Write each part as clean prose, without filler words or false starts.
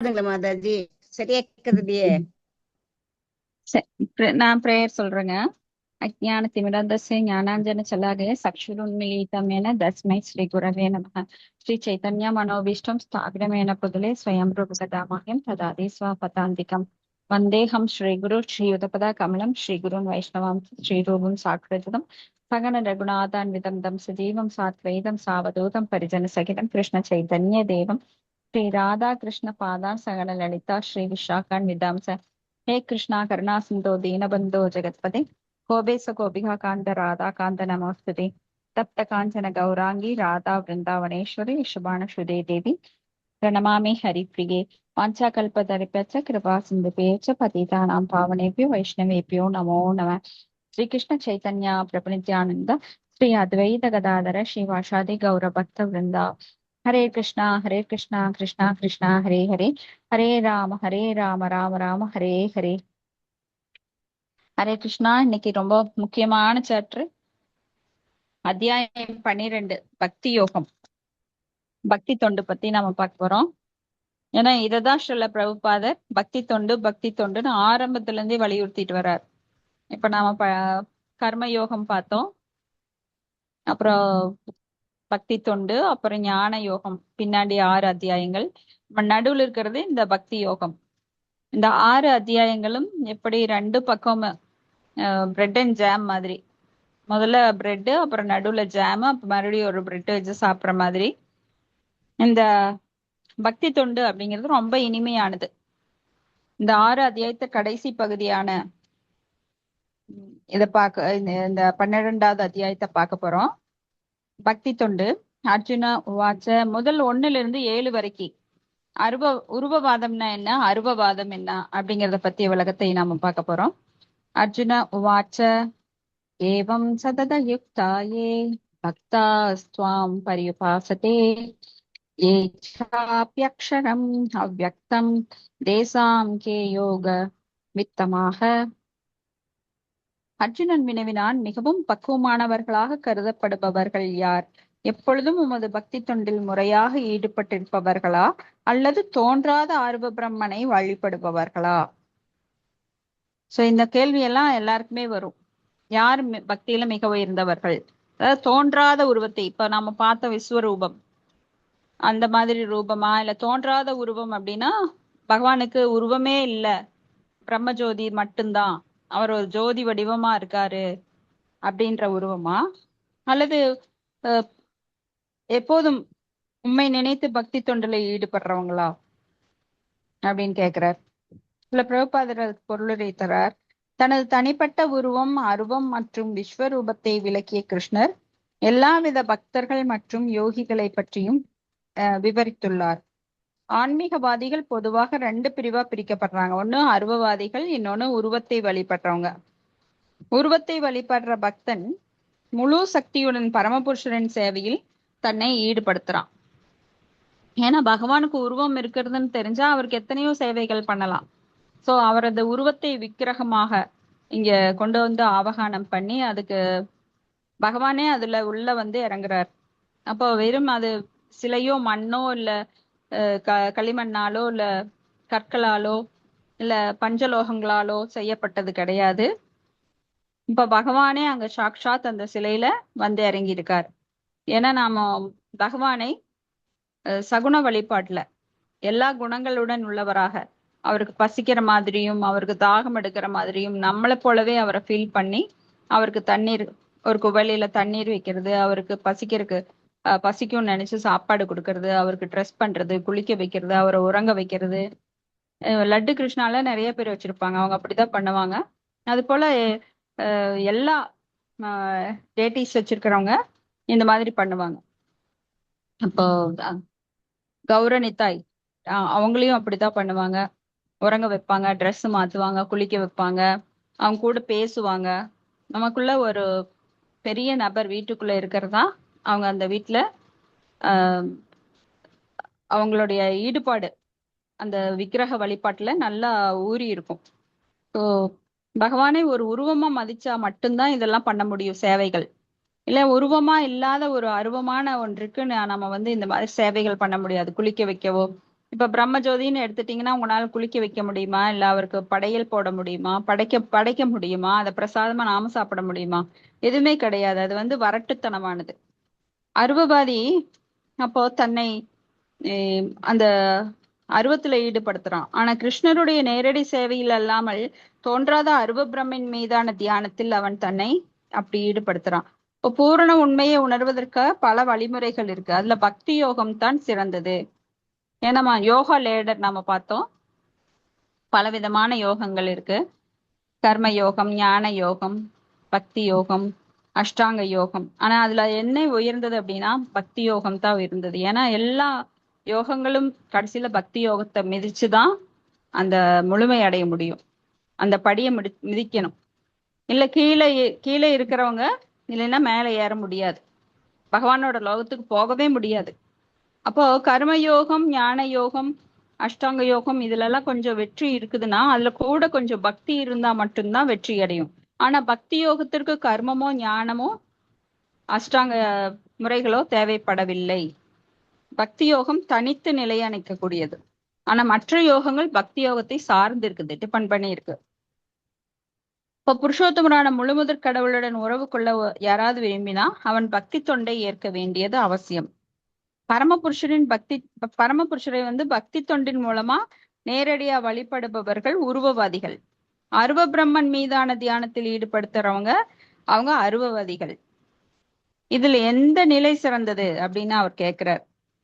கேக்குதுங்களா மாதாஜி? சரியா கேக்குது இல்லையே? நான் பிரேயர் சொல்றேங்க. அஜ்ஞானतिमिरन्धस्य ज्ञानाञ्जनशलाकया चक्षुरुन्मीलितं तस्मै श्रीगुरवे नमः। श्री चैतन्य मनोभीष्टं स्थापितमेन पुतले स्वयं रूपकदामह्यं ददाति स्वपदान्तिकं। वन्देऽहं श्रीगुरु श्रीयुतपदाकमलं श्रीगुरुन् वैष्णवां श्रीरूपं साक्षात्कृतं सगण रघुनाथान्वितं तं सजीवं सात्वैतं सावधूतं परिजनसहितं कृष्णचैतन्यदेवं श्रीराधाकृष्णपादान् सगण ललिता श्रीविशाखान्वितां हे कृष्णा करुणा सिंधो दीनबंधो जगत्पते गोपेश गोपिका कांत राधा कांत नमोस्तुते तप्त कांचन गौरांगी राधा वृंदावनेश्वरी शुभानुसुते देवी प्रणमामि हरिप्रिये वाञ्छाकल्पतरुभ्यश्च कृपा सिन्धुभ्यश्च पतितानां पावनेभ्यो वैष्णवेभ्यो नमो नमः। श्री कृष्ण चैतन्य प्रभु नित्यानंद श्री अद्वैत गदाधर श्रीवासादि गौर भक्त वृंदा हरे कृष्णा कृष्णा कृष्णा हरे हरे हरे राम राम राम हरे हरे। ஹரே கிருஷ்ணா. இன்னைக்கு ரொம்ப முக்கியமான சாப்டர், அத்தியாயம் 12, பக்தி யோகம், பக்தி தொண்டு பத்தி நாம பார்க்க போறோம். ஏன்னா இததான் ஸ்ரீல பிரபுபாதர் பக்தி தொண்டுன்னு ஆரம்பத்துல இருந்தே வலியுறுத்திட்டு வர்றார். இப்ப நாம கர்ம யோகம் பார்த்தோம், அப்புறம் பக்தி தொண்டு, அப்புறம் ஞான யோகம், பின்னாடி 6 அத்தியாயங்கள். நடுவுல இருக்கிறது இந்த பக்தி யோகம். இந்த 6 அத்தியாயங்களும் எப்படி 2 பக்கம் பிரெட் அண்ட் ஜாம் மாதிரி, முதல்ல பிரெட், அப்புறம் நடுவுல ஜாம், அப்ப மறுபடியும் ஒரு பிரெட் வச்சு சாப்பிட்ற மாதிரி. இந்த பக்தி தொண்டு அப்படிங்கிறது ரொம்ப இனிமையானது. இந்த 6 அத்தியாயத்தை கடைசி பகுதியான இத இந்த 12வது அத்தியாயத்தை பார்க்க போறோம். பக்தி தொண்டு. அர்ஜுனா வாச்ச, முதல் 1ல இருந்து 7 வரைக்கும் உருவவாதம்னா என்ன, அருவவாதம் என்ன அப்படிங்கறத பத்திய விளக்கத்தை நாம பார்க்க போறோம். அர்ஜுன உவாச்ச ஏவம் சதத யுக்தா ये भक्तास्त्वां पर्युपासते ये चाप्यक्षरम् अव्यक्तं தேசாம் கே யோக வித்தமாக. அர்ஜுனன் வினவினான், மிகவும் பக்குவமானவர்களாக கருதப்படுபவர்கள் யார்? எப்பொழுதும் உமது பக்தி தொண்டில் முறையாக ஈடுபட்டிருப்பவர்களா அல்லது தோன்றாத ஆர்வ பிரம்மனை வழிபடுபவர்களா? சோ இந்த கேள்வி எல்லாம் எல்லாருக்குமே வரும். யார் பக்தியில மிக உயர்ந்தவர்கள்? அதாவது தோன்றாத உருவத்தை, இப்ப நாம பார்த்த விஸ்வரூபம் அந்த மாதிரி ரூபமா, இல்ல தோன்றாத உருவம் அப்படின்னா பகவானுக்கு உருவமே இல்ல, பிரம்மஜோதி மட்டும்தான், அவர் ஒரு ஜோதி வடிவமா இருக்காரு அப்படின்ற உருவமா, அல்லது எப்போதும் உண்மை நினைத்து பக்தி தொண்டில ஈடுபடுறவங்களா அப்படின்னு கேக்குறார். இல்ல பிரபுபாதர் பொருளுரைத்தரார். தனது தனிப்பட்ட உருவம், அருவம் மற்றும் விஸ்வரூபத்தை விளக்கிய கிருஷ்ணர் எல்லாவித பக்தர்கள் மற்றும் யோகிகளை பற்றியும் விவரித்துள்ளார். ஆன்மீகவாதிகள் பொதுவாக 2 பிரிவா பிரிக்கப்படுறாங்க. ஒண்ணு அருவவாதிகள், இன்னொன்னு உருவத்தை வழிபடுறவங்க. உருவத்தை வழிபடுற பக்தன் முழு சக்தியுடன் பரமபுருஷரின் சேவையில் தன்னை ஈடுபடுத்துறான். ஏன்னா பகவானுக்கு உருவம் இருக்கிறதுன்னு தெரிஞ்சா அவருக்கு எத்தனையோ சேவைகள் பண்ணலாம். சோ அவரது உருவத்தை விக்கிரகமாக இங்க கொண்டு வந்து ஆவகானம் பண்ணி அதுக்கு பகவானே அதுல உள்ள வந்து இறங்குறார். அப்போ வெறும் அது சிலையோ மண்ணோ இல்ல களிமண்ணாலோ இல்ல கற்களாலோ இல்ல பஞ்சலோகங்களாலோ செய்யப்பட்டது கிடையாது. இப்ப பகவானே அங்க சாக்ஷாத் அந்த சிலையில வந்து இறங்கி இருக்கார். ஏன்னா நாம பகவானை சகுன வழிபாட்டுல எல்லா குணங்களுடன் உள்ளவராக, அவருக்கு பசிக்கிற மாதிரியும் அவருக்கு தாகம் எடுக்கிற மாதிரியும் நம்மளை போலவே அவரை ஃபீல் பண்ணி அவருக்கு தண்ணீர், ஒரு குவளையில தண்ணீர் வைக்கிறது, அவருக்கு பசிக்கும் நினைச்சு சாப்பாடு கொடுக்கறது, அவருக்கு ட்ரெஸ் பண்றது, குளிக்க வைக்கிறது, அவரை உறங்க வைக்கிறது. லட்டு கிருஷ்ணால நிறைய பேர் வச்சிருப்பாங்க, அவங்க அப்படிதான் பண்ணுவாங்க. அது போல எல்லா டேட்டிஸ் வச்சிருக்கிறவங்க இந்த மாதிரி பண்ணுவாங்க. அப்போ கௌரணித்தாய் அவங்களையும் அப்படித்தான் பண்ணுவாங்க. உறங்க வைப்பாங்க, ட்ரெஸ் மாத்துவாங்க, குளிக்க வைப்பாங்க, அவங்க கூட பேசுவாங்க. நமக்குள்ள ஒரு பெரிய நபர் வீட்டுக்குள்ள இருக்கிறதா அவங்க அந்த வீட்டுல அவங்களுடைய ஈடுபாடு அந்த விக்கிரக வழிபாட்டுல நல்லா ஊறி இருக்கும். ஸோ பகவானை ஒரு உருவமா மதிச்சா மட்டும்தான் இதெல்லாம் பண்ண முடியும் சேவைகள். இல்ல உருவமா இல்லாத ஒரு அருவமான ஒன்றுக்கு நம்ம வந்து இந்த மாதிரி சேவைகள் பண்ண முடியாது. குளிக்க வைக்கவோ இப்ப பிரம்மஜோதின்னு எடுத்துட்டீங்கன்னா உங்களால குளிக்க வைக்க முடியுமா, இல்ல அவருக்கு படையல் போட முடியுமா, படைக்க முடியுமா, அதை பிரசாதமா நாம சாப்பிட முடியுமா? எதுவுமே கிடையாது. அது வந்து வரட்டுத்தனமானது. அருவபாதி அப்போ தன்னை அந்த அருவத்துல ஈடுபடுத்துறான். ஆனா கிருஷ்ணருடைய நேரடி சேவையில் அல்லாமல் தோன்றாத அருவ பிரம்மின் மீதான தியானத்தில் அவன் தன்னை அப்படி ஈடுபடுத்துறான். இப்போ பூரண உண்மையை உணர்வதற்கு பல வழிமுறைகள் இருக்கு. அதுல பக்தி யோகம் தான் சிறந்தது. ஏன்னா யோகா லேடர் நாம பார்த்தோம், பலவிதமான யோகங்கள் இருக்கு. கர்ம யோகம், ஞான யோகம், பக்தி யோகம், அஷ்டாங்க யோகம். ஆனா அதுல என்ன உயர்ந்தது அப்படின்னா பக்தி யோகம் தான் உயர்ந்தது. ஏன்னா எல்லா யோகங்களும் கடைசியில பக்தி யோகத்தை மிதிச்சுதான் அந்த முழுமை அடைய முடியும். அந்த படியை மிதிக்கணும். இல்ல கீழே கீழே இருக்கிறவங்க இல்லைன்னா மேல ஏற முடியாது, பகவானோட லோகத்துக்கு போகவே முடியாது. அப்போ கர்மயோகம், ஞான யோகம், அஷ்டாங்க யோகம் இதுல எல்லாம் கொஞ்சம் வெற்றி இருக்குதுன்னா அதுல கூட கொஞ்சம் பக்தி இருந்தா மட்டும்தான் வெற்றி அடையும். ஆனா பக்தி யோகத்திற்கு கர்மமோ ஞானமோ அஷ்டாங்க முறைகளோ தேவைப்படவில்லை. பக்தி யோகம் தனித்து நிலையா நிற்கக்கூடியது. ஆனா மற்ற யோகங்கள் பக்தி யோகத்தை சார்ந்து இருக்குது, டிபெண்ட் பண்ணி இருக்கு. இப்ப புருஷோத்தமரான முழுமுதற் கடவுளுடன் உறவு கொள்ள யாராவது விரும்பினா அவன் பக்தி தொண்டை ஏற்க வேண்டியது அவசியம். பரமபுருஷரை வந்து பக்தி தொண்டின் மூலமா நேரடியா வழிபடுபவர்கள் உருவவாதிகள். அருவ பிரம்மன் மீதான தியானத்தில் ஈடுபடுத்துறவங்க அவங்க அருவவாதிகள். இதுல எந்த நிலை சிறந்தது அப்படின்னு அவர் கேட்கிறார்,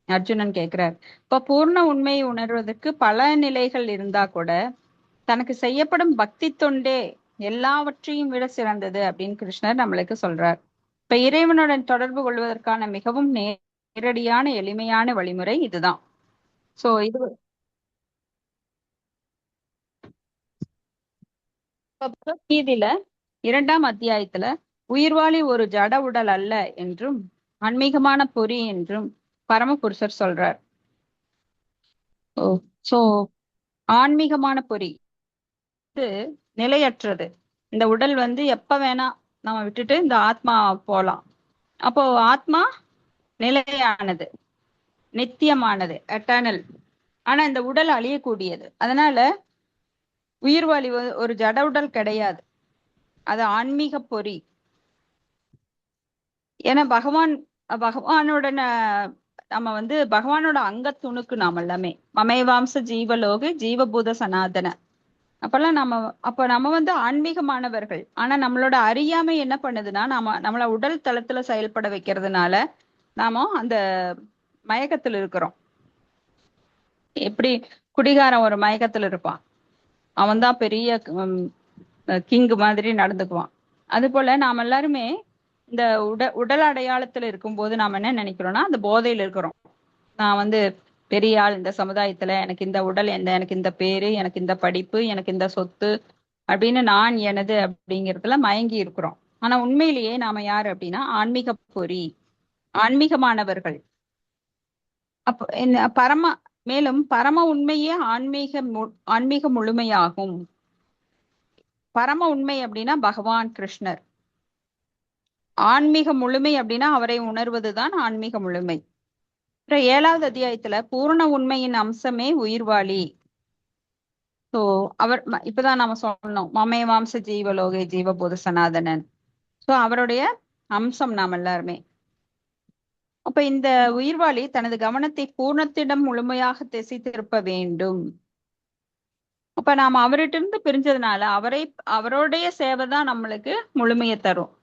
அர்ஜுனன் கேட்கிறார். இப்ப பூர்ண உண்மையை உணர்வதற்கு பல நிலைகள் இருந்தா கூட தனக்கு செய்யப்படும் பக்தி தொண்டே எல்லாவற்றையும் விட சிறந்தது அப்படின்னு கிருஷ்ணர் நம்மளுக்கு சொல்றார். இப்ப இறைவனுடன் தொடர்பு கொள்வதற்கான மிகவும் நேரடியான எளிமையான வழிமுறை இதுதான். சோ இது கீதையில 2ஆம் அத்தியாயத்துல உயிர்வாழி ஒரு ஜட உடல் அல்ல என்றும் ஆன்மீகமான பொறி என்றும் பரமபுருஷர் சொல்றார். சோ ஆன்மீகமான பொறி நிலையற்றது. இந்த உடல் வந்து எப்ப வேணா நம்ம விட்டுட்டு இந்த ஆத்மா போலாம். அப்போ ஆத்மா நிலையானது, நித்தியமானது, எட்டர்னல். ஆனா இந்த உடல் அழியக்கூடியது. அதனால உயிர்வாழி ஒரு ஜட உடல் கிடையாது, அது ஆன்மீக பொறி. ஏன்னா பகவானோட நம்ம வந்து பகவானோட அங்க துணுக்கு நாம் எல்லாமே. மமேவாம்ச ஜீவலோக ஜீவபூத சனாதன. அப்ப நம்ம வந்து ஆன்மீகமானவர்கள். ஆனா நம்மளோட அறியாமை என்ன பண்ணுதுன்னா நம்மள உடல் தளத்துல செயல்பட வைக்கிறதுனால நாம அந்த மயக்கத்துல இருக்கிறோம். எப்படி குடிகாரன் ஒரு மயக்கத்துல இருப்பான், அவன் தான் பெரிய கிங் மாதிரி நடந்துக்குவான். அது போல நாம் எல்லாருமே இந்த உடல் அடையாளத்துல இருக்கும்போது நாம என்ன நினைக்கிறோம்னா அந்த போதையில இருக்கிறோம். நான் வந்து பெரிய ஆள் இந்த சமுதாயத்துல, எனக்கு இந்த உடல், எனக்கு இந்த பேரு, எனக்கு இந்த படிப்பு, எனக்கு இந்த சொத்து அப்படின்னு நான் எனது அப்படிங்கிறதுல மயங்கி இருக்கிறோம். ஆனா உண்மையிலேயே நாம யாரு அப்படின்னா ஆன்மீக பொறி, ஆன்மீகமானவர்கள். அப்ப மேலும் பரம உண்மையே ஆன்மீக முழுமையாகும். பரம உண்மை அப்படின்னா பகவான் கிருஷ்ணர். ஆன்மீக முழுமை அப்படின்னா அவரை உணர்வதுதான் ஆன்மீக முழுமை. 7ஆவது அத்தியாயத்துல பூரண உண்மையின் அம்சமே உயிர்வாழி. சோ அவர் இப்பதான் நாம சொன்னோம், மமே மாம்ச ஜீவலோகே ஜீவபூத சனாதனன். சோ அவருடைய அம்சம் நாம் எல்லாருமே. அப்ப இந்த உயிர்வாழி தனது கவனத்தை பூர்ணத்திடம் முழுமையாக திசை திருப்ப வேண்டும். அப்ப நாம அவர்கிட்ட இருந்து பிரிஞ்சதுனால அவருடைய சேவை தான் நம்மளுக்கு முழுமையை தரும்.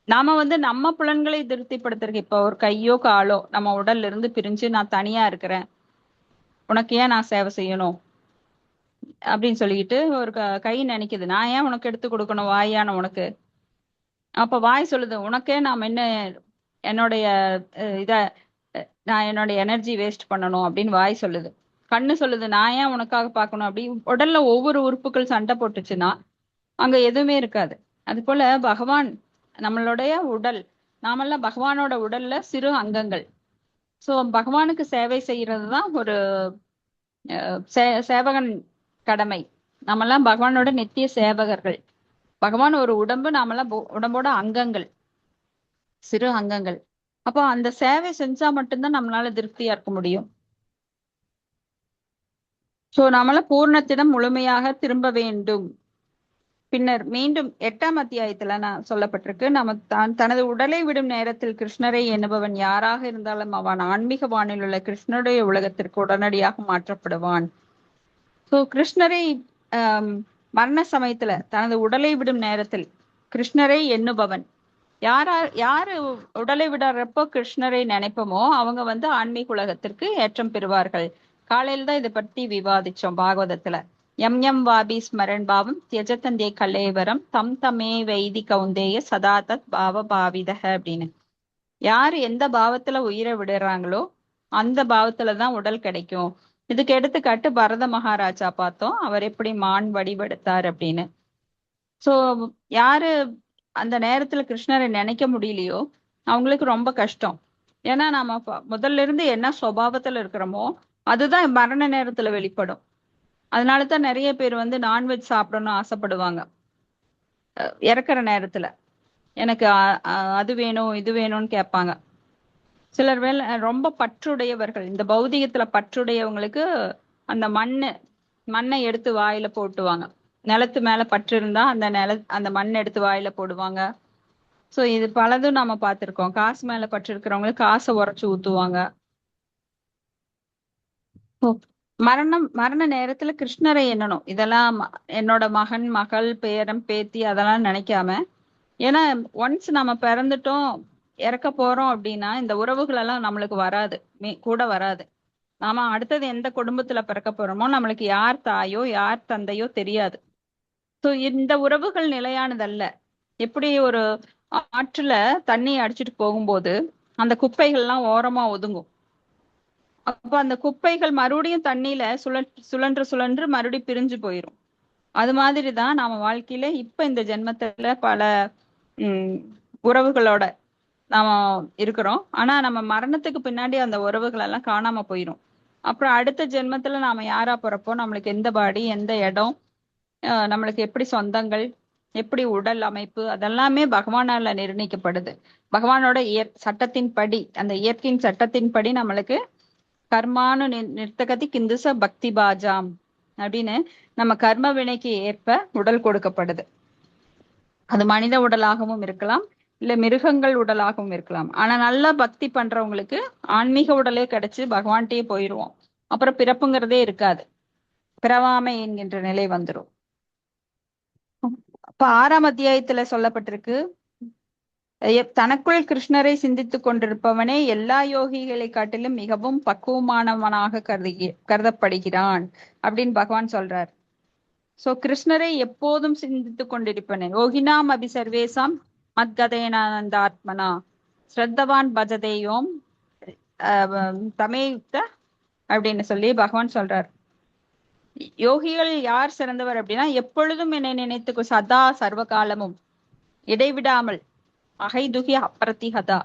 நாம வந்து நம்ம புலன்களை திருப்திப்படுத்துறதுக்கு, இப்ப ஒரு கையோ காலோ நம்ம உடல்ல இருந்து பிரிஞ்சு நான் தனியா இருக்கிறேன், உனக்கு ஏன் நான் சேவை செய்யணும் அப்படின்னு சொல்லிட்டு ஒரு கை நினைக்குது, நான் ஏன் உனக்கு எடுத்து கொடுக்கணும் வாயான உனக்கு. அப்ப வாய் சொல்லுது, உனக்கே நாம் என்ன என்னுடைய இத நான் என்னோட எனர்ஜி வேஸ்ட் பண்ணணும் அப்படின்னு வாய் சொல்லுது. கண்ணு சொல்லுது, நான் ஏன் உனக்காக பார்க்கணும் அப்படி. உடல்ல ஒவ்வொரு உறுப்புகள் சண்டை போட்டுச்சுன்னா அங்க எதுவுமே இருக்காது. அது போல பகவான் நம்மளுடைய உடல், நாமெல்லாம் பகவானோட உடல்ல சிறு அங்கங்கள். சோ பகவானுக்கு சேவை செய்யறது தான் ஒரு சேவகன் கடமை. நாமெல்லாம் பகவானோட நித்திய சேவகர்கள். பகவான் ஒரு உடம்பு, நாமெல்லாம் உடம்போட அங்கங்கள், சிறு அங்கங்கள். அப்போ அந்த சேவை செஞ்சா மட்டும்தான் நம்மளால திருப்தியா இருக்க முடியும். சோ நம்மள பூர்ணத்திடம் முழுமையாக திரும்ப வேண்டும். பின்னர் மீண்டும் 8ஆம் அத்தியாயத்துல நான் சொல்லப்பட்டிருக்கு, நம்ம தனது உடலை விடும் நேரத்தில் கிருஷ்ணரை எண்ணுபவன் யாராக இருந்தாலும் அவன் ஆன்மீக வானில் உள்ள கிருஷ்ணருடைய உலகத்திற்கு உடனடியாக மாற்றப்படுவான். சோ கிருஷ்ணரை மரண சமயத்துல தனது உடலை விடும் நேரத்தில் கிருஷ்ணரை எண்ணுபவன் யாரு உடலை விடுறப்போ கிருஷ்ணரை நினைப்போமோ அவங்க ஆன்மீக உலகத்திற்கு ஏற்றம் பெறுவார்கள். காலையில தான் இதை பத்தி விவாதிச்சோம் பாகவதத்துல. எம் வாபி ஸ்மரன் பாவம் தியஜத்தந்தே கலேவரம் தம் தமே வைதி கவுந்தேய சதா தத் பாவ பாவிதக அப்படின்னு. யாரு எந்த பாவத்துல உயிரை விடுறாங்களோ அந்த பாவத்துலதான் உடல் கிடைக்கும். இதுக்கு எடுத்துக்காட்டு பரத மகாராஜா பார்த்தோம், அவர் எப்படி மான் வடிவெடுத்தார் அப்படின்னு. சோ யாரு அந்த நேரத்துல கிருஷ்ணரை நினைக்க முடியலையோ அவங்களுக்கு ரொம்ப கஷ்டம். ஏன்னா நாம முதல்ல இருந்து என்ன சுபாவத்துல இருக்கிறோமோ அதுதான் மரண நேரத்துல வெளிப்படும். அதனாலதான் நிறைய பேர் நான்வெஜ் சாப்பிடணும்னு ஆசைப்படுவாங்க இறக்குற நேரத்துல. எனக்கு அது வேணும் இது வேணும்னு கேட்பாங்க. சிலர் ரொம்ப பற்றுடையவர்கள், இந்த பௌதிகத்துல பற்றுடையவங்களுக்கு அந்த மண்ணை எடுத்து வாயில போட்டுவாங்க. நிலத்து மேல பற்று இருந்தா அந்த மண் எடுத்து வாயில போடுவாங்க. சோ இது பலதும் நம்ம பார்த்திருக்கோம். காசு மேல பற்று இருக்கிறவங்களுக்கு காசை உரைச்சு ஊத்துவாங்க. மரண நேரத்துல கிருஷ்ணரை எண்ணணும். இதெல்லாம் என்னோட மகன் மகள் பேரன் பேத்தி அதெல்லாம் நினைக்காம. ஏன்னா ஒன்ஸ் நம்ம பிறந்துட்டோம் இறக்க போறோம் அப்படின்னா இந்த உறவுகள் எல்லாம் நம்மளுக்கு வராது, கூட வராது. நாம அடுத்தது எந்த குடும்பத்துல பிறக்க போறோமோ நம்மளுக்கு யார் தாயோ யார் தந்தையோ தெரியாது. சோ இந்த உறவுகள் நிலையானதல்ல. எப்படி ஒரு ஆற்றுல தண்ணி அடிச்சிட்டு போகும்போது அந்த குப்பைகள்லாம் ஓரமா ஒதுங்கும். அப்ப அந்த குப்பைகள் மறுபடியும் தண்ணியில சுழன்று மறுபடியும் பிரிஞ்சு போயிரும். அது மாதிரிதான் நாம வாழ்க்கையில இப்ப இந்த ஜென்மத்துல பல உறவுகளோட நாம இருக்கிறோம். ஆனா நம்ம மரணத்துக்கு பின்னாடி அந்த உறவுகள் எல்லாம் காணாம போயிரும். அப்புறம் அடுத்த ஜென்மத்துல நாம யாரா பிறப்போம், நம்மளுக்கு எந்த பாடி எந்த இடம், நம்மளுக்கு எப்படி சொந்தங்கள், எப்படி உடல் அமைப்பு, அதெல்லாமே பகவானால நிர்ணயிக்கப்படுது. பகவானோட சட்டத்தின் படி, அந்த இயற்கையின் சட்டத்தின் படி நம்மளுக்கு கர்மானு நிர்த்தகதி கிந்துச பக்தி பாஜாம் அப்படின்னு நம்ம கர்ம வினைக்கு ஏற்ப உடல் கொடுக்கப்படுது. அது மனித உடலாகவும் இருக்கலாம், இல்ல மிருகங்கள் உடலாகவும் இருக்கலாம். ஆனா நல்லா பக்தி பண்றவங்களுக்கு ஆன்மீக உடலே கிடைச்சு பகவான்கிட்டயே போயிருவோம். அப்புறம் பிறப்புங்கிறதே இருக்காது, பிறவாமை என்கின்ற நிலை வந்துடும். அப்ப 6ஆம் அத்தியாயத்துல சொல்லப்பட்டிருக்கு, தனக்குள் கிருஷ்ணரை சிந்தித்துக் கொண்டிருப்பவனே எல்லா யோகிகளை காட்டிலும் மிகவும் பக்குவமானவனாக கருதப்படுகிறான் அப்படின்னு பகவான் சொல்றார். சோ கிருஷ்ணரை எப்போதும் சிந்தித்துக் கொண்டிருப்பனே யோகினாம் அபி சர்வேசாம் மத்கதேனானந்த ஆத்மனா ஸ்ரத்தவான் பஜதேயோம் தமேயுக்த அப்படின்னு சொல்லி பகவான் சொல்றார். யோகிகள் யார் சிறந்தவர் அப்படின்னா, எப்பொழுதும் என்னை நினைத்து சதா சர்வ காலமும் இடைவிடாமல் அகைதுகி அப்ரதிஹதா,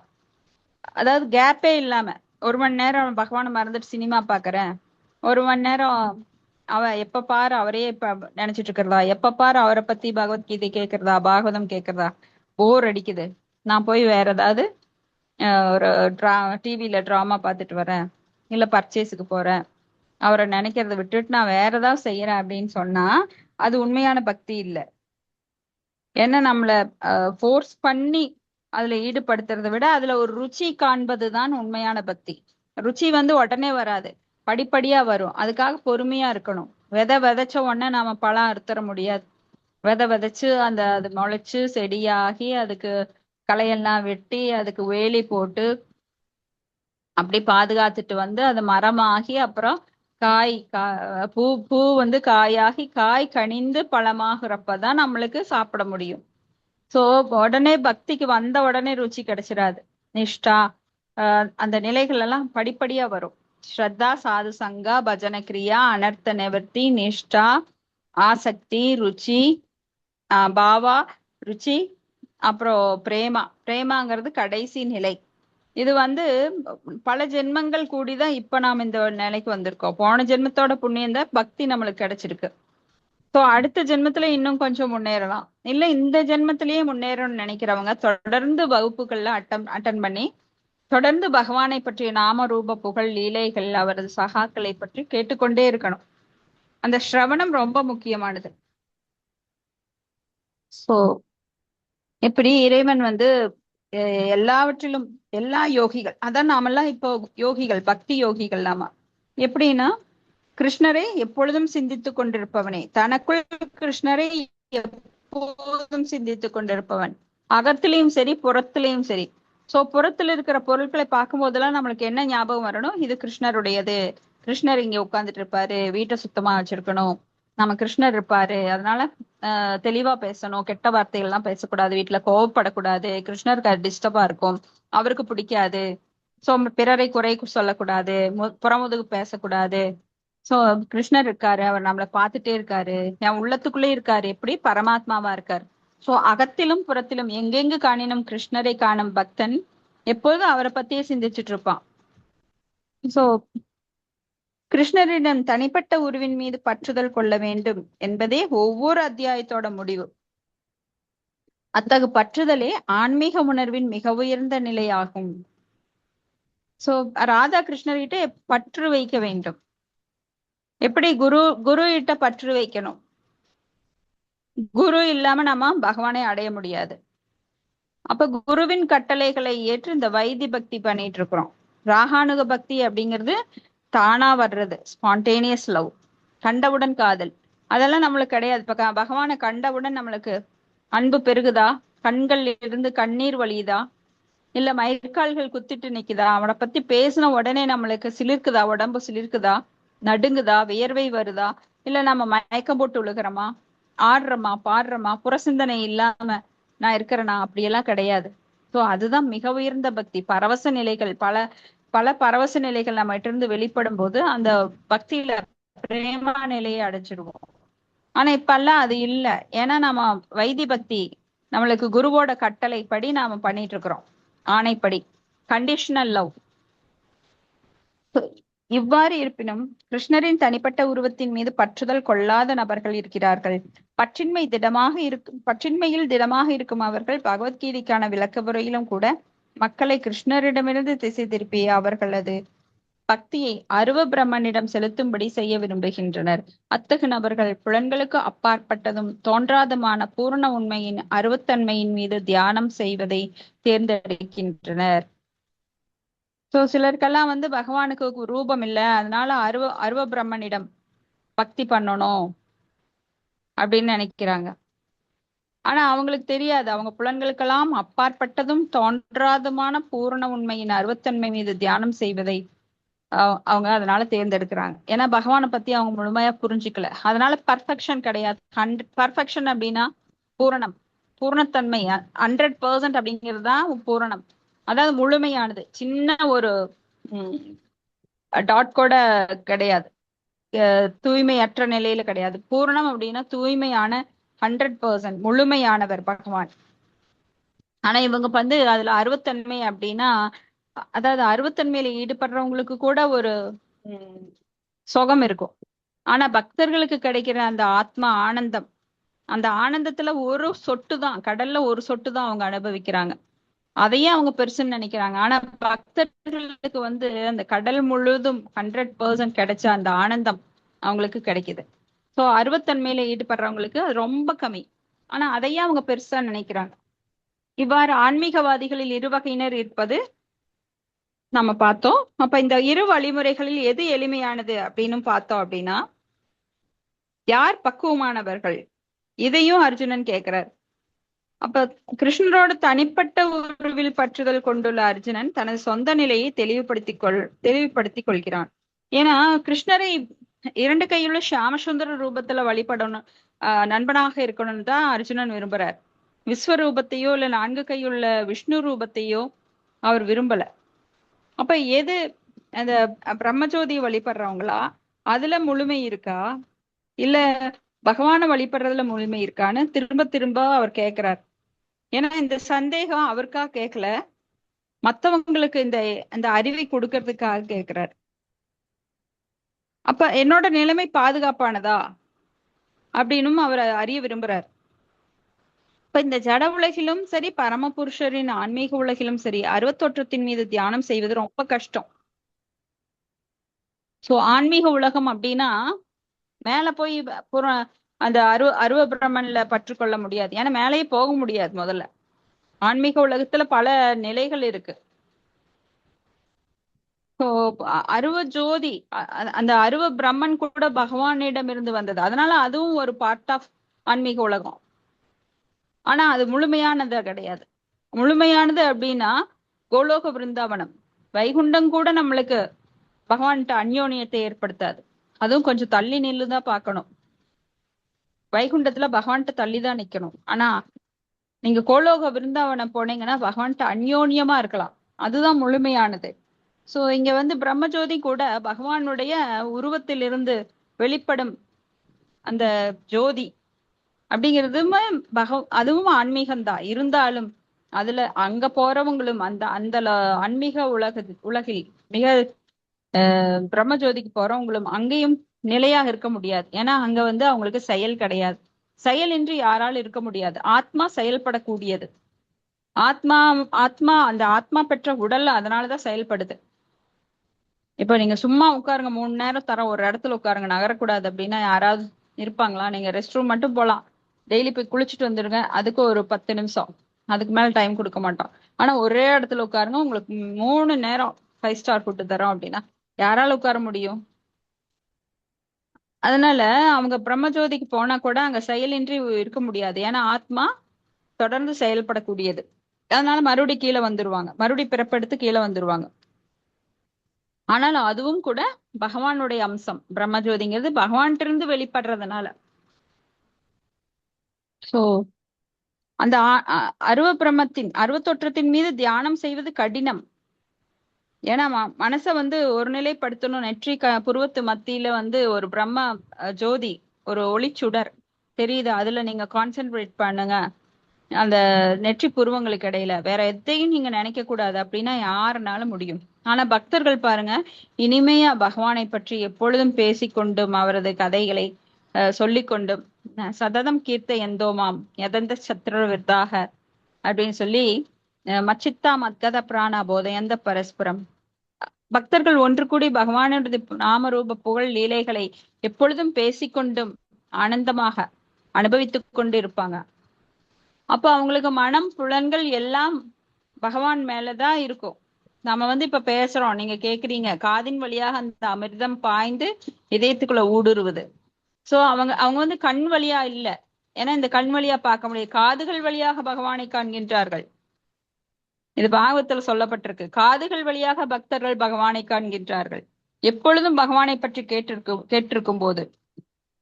அதாவது கேப்பே இல்லாம 1 மணி நேரம் பகவானை மறந்துட்டு சினிமா பாக்குறேன், 1 மணி நேரம் எப்ப பாரு அவரையே இப்ப நினைச்சிட்டு இருக்கிறதா, எப்ப பாரு அவரை பத்தி பகவத்கீதை கேட்கறதா, பாகவதம் கேட்கறதா, போர் அடிக்குது, நான் போய் வேற ஏதாவது ஒரு டிவில டிராமா பார்த்துட்டு வரேன், இல்ல பர்ச்சேஸுக்கு போறேன், அவரை நினைக்கிறத விட்டுட்டு நான் வேற ஏதாவது செய்யறேன் அப்படின்னு சொன்னா அது உண்மையான பக்தி இல்லை. ஏன்னா நம்மள ஃபோர்ஸ் பண்ணி அதுல ஈடுபடுத்துறதை விட அதுல ஒரு ருச்சி காண்பதுதான் உண்மையான பக்தி. ருச்சி உடனே வராது, படிப்படியா வரும். அதுக்காக பொறுமையா இருக்கணும். விதைச்ச உடனே நாம பழம் அறுத்தர முடியாது. விதைச்சு அது முளைச்சு செடியாகி அதுக்கு களையெல்லாம் வெட்டி அதுக்கு வேலி போட்டு அப்படி பாதுகாத்துட்டு அது மரமாகி அப்புறம் பூ காயாகி காய் கனிந்து பழமாகிறப்பதான் நம்மளுக்கு சாப்பிட முடியும். சோ உடனே பக்திக்கு வந்த உடனே ருச்சி கிடைச்சிடாது. நிஷ்டா அந்த நிலைகள் எல்லாம் படிப்படியா வரும். ஸ்ரத்தா, சாது சங்கா, பஜன கிரியா, அனர்த்த நிவர்த்தி, நிஷ்டா, ஆசக்தி, ருச்சி, பாவா, ருச்சி, அப்புறம் பிரேமாங்கிறது கடைசி நிலை. இது பல ஜென்மங்கள் கூடிதான் இப்ப நாம் இந்த நிலைக்கு வந்திருக்கோம். போன ஜென்மத்தோட புண்ணியம் தான் பக்தி நம்மளுக்கு கிடைச்சிருக்கு. சோ அடுத்த ஜென்மத்துல இன்னும் கொஞ்சம் முன்னேறலாம், இல்ல இந்த ஜென்மத்திலேயே முன்னேறணும்னு நினைக்கிறவங்க தொடர்ந்து வகுப்புகள்ல அட்டன் பண்ணி தொடர்ந்து பகவானை பற்றிய நாம ரூப புகழ் லீலைகள் அவரது சகாக்களை பற்றி கேட்டுக்கொண்டே இருக்கணும். அந்த ஸ்ரவணம் ரொம்ப முக்கியமானது. சோ எப்படி இறைவன் வந்து எல்லாவற்றிலும் எல்லா யோகிகள், அதான் நாமெல்லாம் இப்போ யோகிகள், பக்தி யோகிகள் நாம. எப்படின்னா கிருஷ்ணரை எப்பொழுதும் சிந்தித்துக் கொண்டிருப்பவனே, தனக்குள் கிருஷ்ணரை எப்போதும் சிந்தித்துக் கொண்டிருப்பவன், அகத்திலையும் சரி புறத்திலையும் சரி. சோ புறத்துல இருக்கிற பொருட்களை பார்க்கும் போதெல்லாம் நம்மளுக்கு என்ன ஞாபகம் வரணும்? இது கிருஷ்ணருடையது, கிருஷ்ணர் இங்க உட்கார்ந்துட்டு இருப்பாரு, வீட்டை சுத்தமா வச்சிருக்கணும், நம்ம கிருஷ்ணர் இருப்பாரு, அதனால தெளிவா பேசணும், கெட்ட வார்த்தைகள் எல்லாம் பேசக்கூடாது, வீட்டுல கோவப்படக்கூடாது, கிருஷ்ணருக்கு அது டிஸ்டர்பா இருக்கும், அவருக்கு பிடிக்காது. சோ பிறரை குறை சொல்லக்கூடாது, புறமுதுகு பேசக்கூடாது. சோ கிருஷ்ணர் இருக்காரு, அவர் நம்மளை பார்த்துட்டே இருக்காரு, என் உள்ளத்துக்குள்ளே இருக்காரு, எப்படி பரமாத்மாவா இருக்காரு. சோ அகத்திலும் புறத்திலும் எங்கெங்கு காணினும் கிருஷ்ணரை காணும் பக்தன் எப்பொழுதும் அவரை பத்தியே சிந்திச்சுட்டு இருப்பான். சோ கிருஷ்ணரிடம் தனிப்பட்ட உருவின் மீது பற்றுதல் கொள்ள வேண்டும் என்பதே ஒவ்வொரு அத்தியாயத்தோட முடிவு. அத்தகு பற்றுதலே ஆன்மீக உணர்வின் மிக உயர்ந்த நிலையாகும். சோ ராதா கிருஷ்ணர்கிட்ட பற்று வைக்க வேண்டும். எப்படி குரு கிட்ட பற்று வைக்கணும். குரு இல்லாம நம்ம பகவானை அடைய முடியாது. அப்ப குருவின் கட்டளைகளை ஏற்று இந்த வைதி பக்தி பண்ணிட்டு இருக்கிறோம். ராகானுக பக்தி அப்படிங்கிறது தானா வர்றது, ஸ்பான்டேனியஸ் லவ், கண்டவுடன் காதல். அதெல்லாம் நம்மளுக்கு கிடையாது. இப்ப பகவானை கண்டவுடன் நம்மளுக்கு அன்பு பெருகுதா, கண்கள் இருந்து கண்ணீர் வழியுதா, இல்ல மயக்கால்கள் குத்திட்டு நிக்குதா, அவனை பத்தி பேசின உடனே நம்மளுக்கு சிலிர்க்குதா, உடம்பு சிலிர்க்குதா, நடுங்குதா, வியர்வை வருதா, இல்ல நம்ம மயக்கம் போட்டு விழுகிறோமா, ஆடுறோமா, பாடுறோமா, புறசிந்தனை இல்லாம நான் இருக்கிறேனா, அப்படியெல்லாம் கிடையாது. சோ அதுதான் மிக உயர்ந்த பக்தி. பரவச நிலைகள், பல பல பரவச நிலைகள் நம்ம கிட்ட இருந்து வெளிப்படும் போது அந்த பக்தியில பிரேமா நிலையை அடைச்சிடுவோம். ஆனா இப்பெல்லாம் அது இல்ல. ஏன்னா நம்ம வைதி பக்தி நம்மளுக்கு குருவோட கட்டளை படி நாம பண்ணிட்டு இருக்கிறோம், ஆணைப்படி, கண்டிஷனல் லவ். இவ்வாறு இருப்பினும் கிருஷ்ணரின் தனிப்பட்ட உருவத்தின் மீது பற்றுதல் கொள்ளாத நபர்கள் இருக்கிறார்கள். பற்றின்மையில் திடமாக இருக்கும் அவர்கள் பகவத்கீதைக்கான விளக்க முறையிலும் கூட மக்களை கிருஷ்ணரிடமிருந்து திசை திருப்பிய அவர்களது பக்தியை அருவ பிரம்மனிடம் செலுத்தும்படி செய்ய விரும்புகின்றனர். அத்தகு நபர்கள் புலன்களுக்கு அப்பாற்பட்டதும் தோன்றாதுமான பூரண உண்மையின் அருவத்தன்மையின் மீது தியானம் செய்வதை தேர்ந்தெடுக்கின்றனர். சோ சிலருக்கெல்லாம் வந்து பகவானுக்கு ரூபம் இல்லை, அதனால அருவ பிரம்மனிடம் பக்தி பண்ணணும் அப்படின்னு நினைக்கிறாங்க. ஆனா அவங்களுக்கு தெரியாது, அவங்க புலன்களுக்கெல்லாம் அப்பாற்பட்டதும் தோன்றாதுமான பூரண உண்மையின் அருவத்தன்மை மீது தியானம் செய்வதை அவங்க அதனால தேர்ந்தெடுக்கிறாங்க. ஏன்னா பகவானை பத்தி அவங்க முழுமையா புரிஞ்சுக்கல. அதனால பர்ஃபெக்ஷன் கிடையாது. பர்ஃபெக்ஷன் அப்படின்னா பூரணம், பூரணத்தன்மை, 100% அப்படிங்கிறது தான் பூரணம். அதாவது முழுமையானது. சின்ன ஒரு டாட் கூட கிடையாது, தூய்மையற்ற நிலையில கிடையாது. பூரணம் அப்படின்னா தூய்மையான 100%, முழுமையானவர் பகவான். ஆனா இவங்க வந்து அதுல அருவத்தன்மை அப்படின்னா, அதாவது அருவத்தன்மையில ஈடுபடுறவங்களுக்கு கூட ஒரு சுகம் இருக்கும். ஆனா பக்தர்களுக்கு கிடைக்கிற அந்த ஆத்மா ஆனந்தம், அந்த ஆனந்தத்துல ஒரு சொட்டு தான், கடல்ல ஒரு சொட்டு தான் அவங்க அனுபவிக்கிறாங்க. அதையே அவங்க பெருசுன்னு நினைக்கிறாங்க. ஆனா பக்தர்களுக்கு வந்து அந்த கடல் முழுதும் 100% கிடைச்ச அந்த ஆனந்தம் அவங்களுக்கு கிடைக்குது. சோ அருவத்தன்மையில ஈடுபடுறவங்களுக்கு அது ரொம்ப கம்மி. ஆனா அதையே அவங்க பெருசா நினைக்கிறாங்க. இவ்வாறு ஆன்மீகவாதிகளில் இரு வகையினர் இருப்பது நம்ம பார்த்தோம். அப்ப இந்த இரு வழிமுறைகளில் எது எளிமையானது அப்படின்னு பார்த்தோம் அப்படின்னா, யார் பக்குவமானவர்கள், இதையும் அர்ஜுனன் கேட்கிறார். அப்ப கிருஷ்ணரோட தனிப்பட்ட உருவில் பற்றுதல் கொண்டுள்ள அர்ஜுனன் தனது சொந்த நிலையை தெளிவுபடுத்திக் கொள்கிறான். ஏன்னா கிருஷ்ணரை 2 கையுள்ள ஷியாமசுந்தர ரூபத்துல வழிபடணும், நண்பனாக இருக்கணும்னு தான் அர்ஜுனன் விரும்புறார். விஸ்வரூபத்தையோ இல்ல 4 கையுள்ள விஷ்ணு ரூபத்தையோ அவர் விரும்பல. அப்ப எது அந்த பிரம்மஜோதியை வழிபடுறவங்களா, அதுல முழுமை இருக்கா, இல்ல பகவான வழிபடுறதுல முழுமை இருக்கான்னு திரும்ப திரும்ப அவர் கேட்கிறார். ஏன்னா இந்த சந்தேகம் அவருக்காக கேட்கல, மத்தவங்களுக்கு இந்த அறிவை கொடுக்கறதுக்காக கேட்கிறார். அப்ப என்னோட நிலைமை பாதுகாப்பானதா அப்படின்னும் அவர் அறிய விரும்புறார். இப்ப இந்த ஜட உலகிலும் சரி, பரமபுருஷரின் ஆன்மீக உலகிலும் சரி, அருவத்தோற்றத்தின் மீது தியானம் செய்வது ரொம்ப கஷ்டம். சோ ஆன்மீக உலகம் அப்படின்னா மேல போய் அந்த அருவ பிரம்மன்ல பற்றுக்கொள்ள முடியாது. ஏன்னா மேலேயே போக முடியாது. முதல்ல ஆன்மீக உலகத்துல பல நிலைகள் இருக்கு. ஸோ அருவ ஜோதி அந்த அருவ பிரம்மன் கூட பகவானிடம் இருந்து வந்தது. அதனால அதுவும் ஒரு பார்ட் ஆஃப் ஆன்மீக உலகம். ஆனா அது முழுமையானது கிடையாது. முழுமையானது அப்படின்னா கோலோக பிருந்தாவனம், வைகுண்டம் கூட நம்மளுக்கு பகவான்கிட்ட அந்யோன்யத்தை ஏற்படுத்தாது. அதுவும் கொஞ்சம் தள்ளி நில்லுதான் பார்க்கணும். வைகுண்டத்துல பகவான்கிட்ட தள்ளி தான் நிக்கணும். ஆனா நீங்க கோலோக பிருந்தாவனம் போனீங்கன்னா பகவான்கிட்ட அந்யோன்யமா இருக்கலாம். அதுதான் முழுமையானது. சோ இங்க வந்து பிரம்மஜோதி கூட பகவானுடைய உருவத்திலிருந்து வெளிப்படும் அந்த ஜோதி அப்படிங்கிறதுமே அதுவும் ஆன்மீகம்தான். இருந்தாலும் அதுல அங்க போறவங்களும் அந்த ஆன்மீக உலகில் மிக பிரம்மஜோதிக்கு போறவங்களும் அங்கேயும் நிலையாக இருக்க முடியாது. ஏன்னா அங்க வந்து அவங்களுக்கு செயல் கிடையாது. செயலின்றி யாராலும் இருக்க முடியாது. ஆத்மா செயல்படக்கூடியது. ஆத்மா ஆத்மா அந்த ஆத்மா பெற்ற உடல் அதனாலதான் செயல்படுது. இப்ப நீங்க சும்மா உட்காருங்க, 3 நேரம் தர ஒரு இடத்துல உட்காருங்க, நகரக்கூடாது அப்படின்னா யாராவது இருப்பாங்களா? நீங்க ரெஸ்ட் ரூம் மட்டும் போலாம். டெய்லி போய் குளிச்சுட்டு வந்துருங்க, அதுக்கு ஒரு 10 நிமிஷம், அதுக்கு மேல டைம் கொடுக்க மாட்டோம். ஆனா ஒரே இடத்துல உட்காருங்க, உங்களுக்கு 3 நேரம் 5 ஸ்டார் ஃபுட்டு தரோம் அப்படின்னா யாரால உட்கார முடியும்? அதனால அவங்க பிரம்மஜோதிக்கு போனா கூட அங்க செயலின்றி இருக்க முடியாது. ஏன்னா ஆத்மா தொடர்ந்து செயல்படக்கூடியது. அதனால மறுபடி கீழே வந்துருவாங்க, மறுபடி பிறப்பெடுத்து கீழே வந்துருவாங்க. ஆனாலும் அதுவும் கூட பகவானுடைய அம்சம். பிரம்மஜோதிங்கிறது பகவான்கிட்ட இருந்து வெளிப்படுறதுனால. சோ அந்த அருவ பிரம்மத்தின் அருவத்தொற்றத்தின் மீது தியானம் செய்வது கடினம். ஏன்னா மனசை வந்து ஒரு நிலைப்படுத்தணும். புருவத்து மத்தியில வந்து ஒரு பிரம்ம ஜோதி, ஒரு ஒளிச்சுடர் தெரியுது, அதுல நீங்க கான்சென்ட்ரேட் பண்ணுங்க. அந்த நெற்றி புருவங்களுக்கு இடையில வேற எதையும் நீங்க நினைக்க கூடாது அப்படின்னா யாருனாலும் முடியும். ஆனா பக்தர்கள் பாருங்க, இனிமையா பகவானை பற்றி எப்பொழுதும் பேசிக்கொண்டும் அவரது கதைகளை சொல்லிக்கொண்டும் சததம் கீர்த்த எந்தோமாம் யதந்த சத்ரு விருதாக அப்படின்னு சொல்லி மச்சித்தா மத்கத பிராணா போதையந்த பரஸ்பரம். பக்தர்கள் ஒன்று கூடி பகவானுடைய நாமரூப புகழ் லீலைகளை எப்பொழுதும் பேசிக்கொண்டும் ஆனந்தமாக அனுபவித்துக் கொண்டு இருப்பாங்க. அப்போ அவங்களுக்கு மனம் புலன்கள் எல்லாம் பகவான் மேலதான் இருக்கும். நம்ம வந்து இப்ப பேசுறோம், நீங்க கேக்குறீங்க, காதின் வழியாக அந்த அமிர்தம் பாய்ந்து இதயத்துக்குள்ள ஊடுருவுது. சோ அவங்க வந்து கண் வழியா இல்ல. ஏன்னா இந்த கண் வழியா பார்க்க முடியாது, காதுகள் வழியாக பகவானை காண்கின்றார்கள். இது பாகவத்துல சொல்லப்பட்டிருக்கு. காதுகள் வழியாக பக்தர்கள் பகவானை காண்கின்றார்கள். எப்பொழுதும் பகவானை பற்றி கேட்டிருக்கும் போது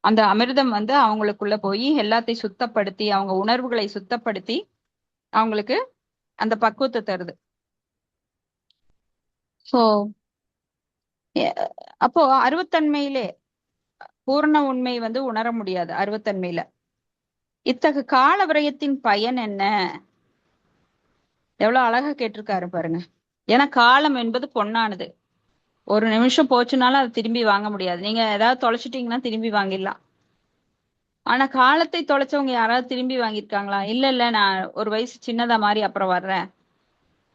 அந்த அமிர்தம் வந்து அவங்களுக்குள்ள போய் எல்லாத்தையும் சுத்தப்படுத்தி, அவங்க உணர்வுகளை சுத்தப்படுத்தி அவங்களுக்கு அந்த பக்குவத்தை தருது. சோ அப்போ அருவத்தன்மையிலே பூர்ண உண்மை வந்து உணர முடியாது. அருவத்தன்மையில இத்தகு கால விரயத்தின் பயன் என்ன? எவ்வளவு அழகா கேட்டிருக்காரு பாருங்க. ஏன்னா காலம் என்பது பொன்னானது. ஒரு நிமிஷம் போச்சுனாலும் அதை திரும்பி வாங்க முடியாது. நீங்க ஏதாவது தொலைச்சிட்டீங்கன்னா திரும்பி வாங்கிடலாம். ஆனா காலத்தை தொலைச்சவங்க யாராவது திரும்பி வாங்கியிருக்காங்களா? இல்ல நான் ஒரு வயசு சின்னதா மாறி அப்புறம் வர்றேன்,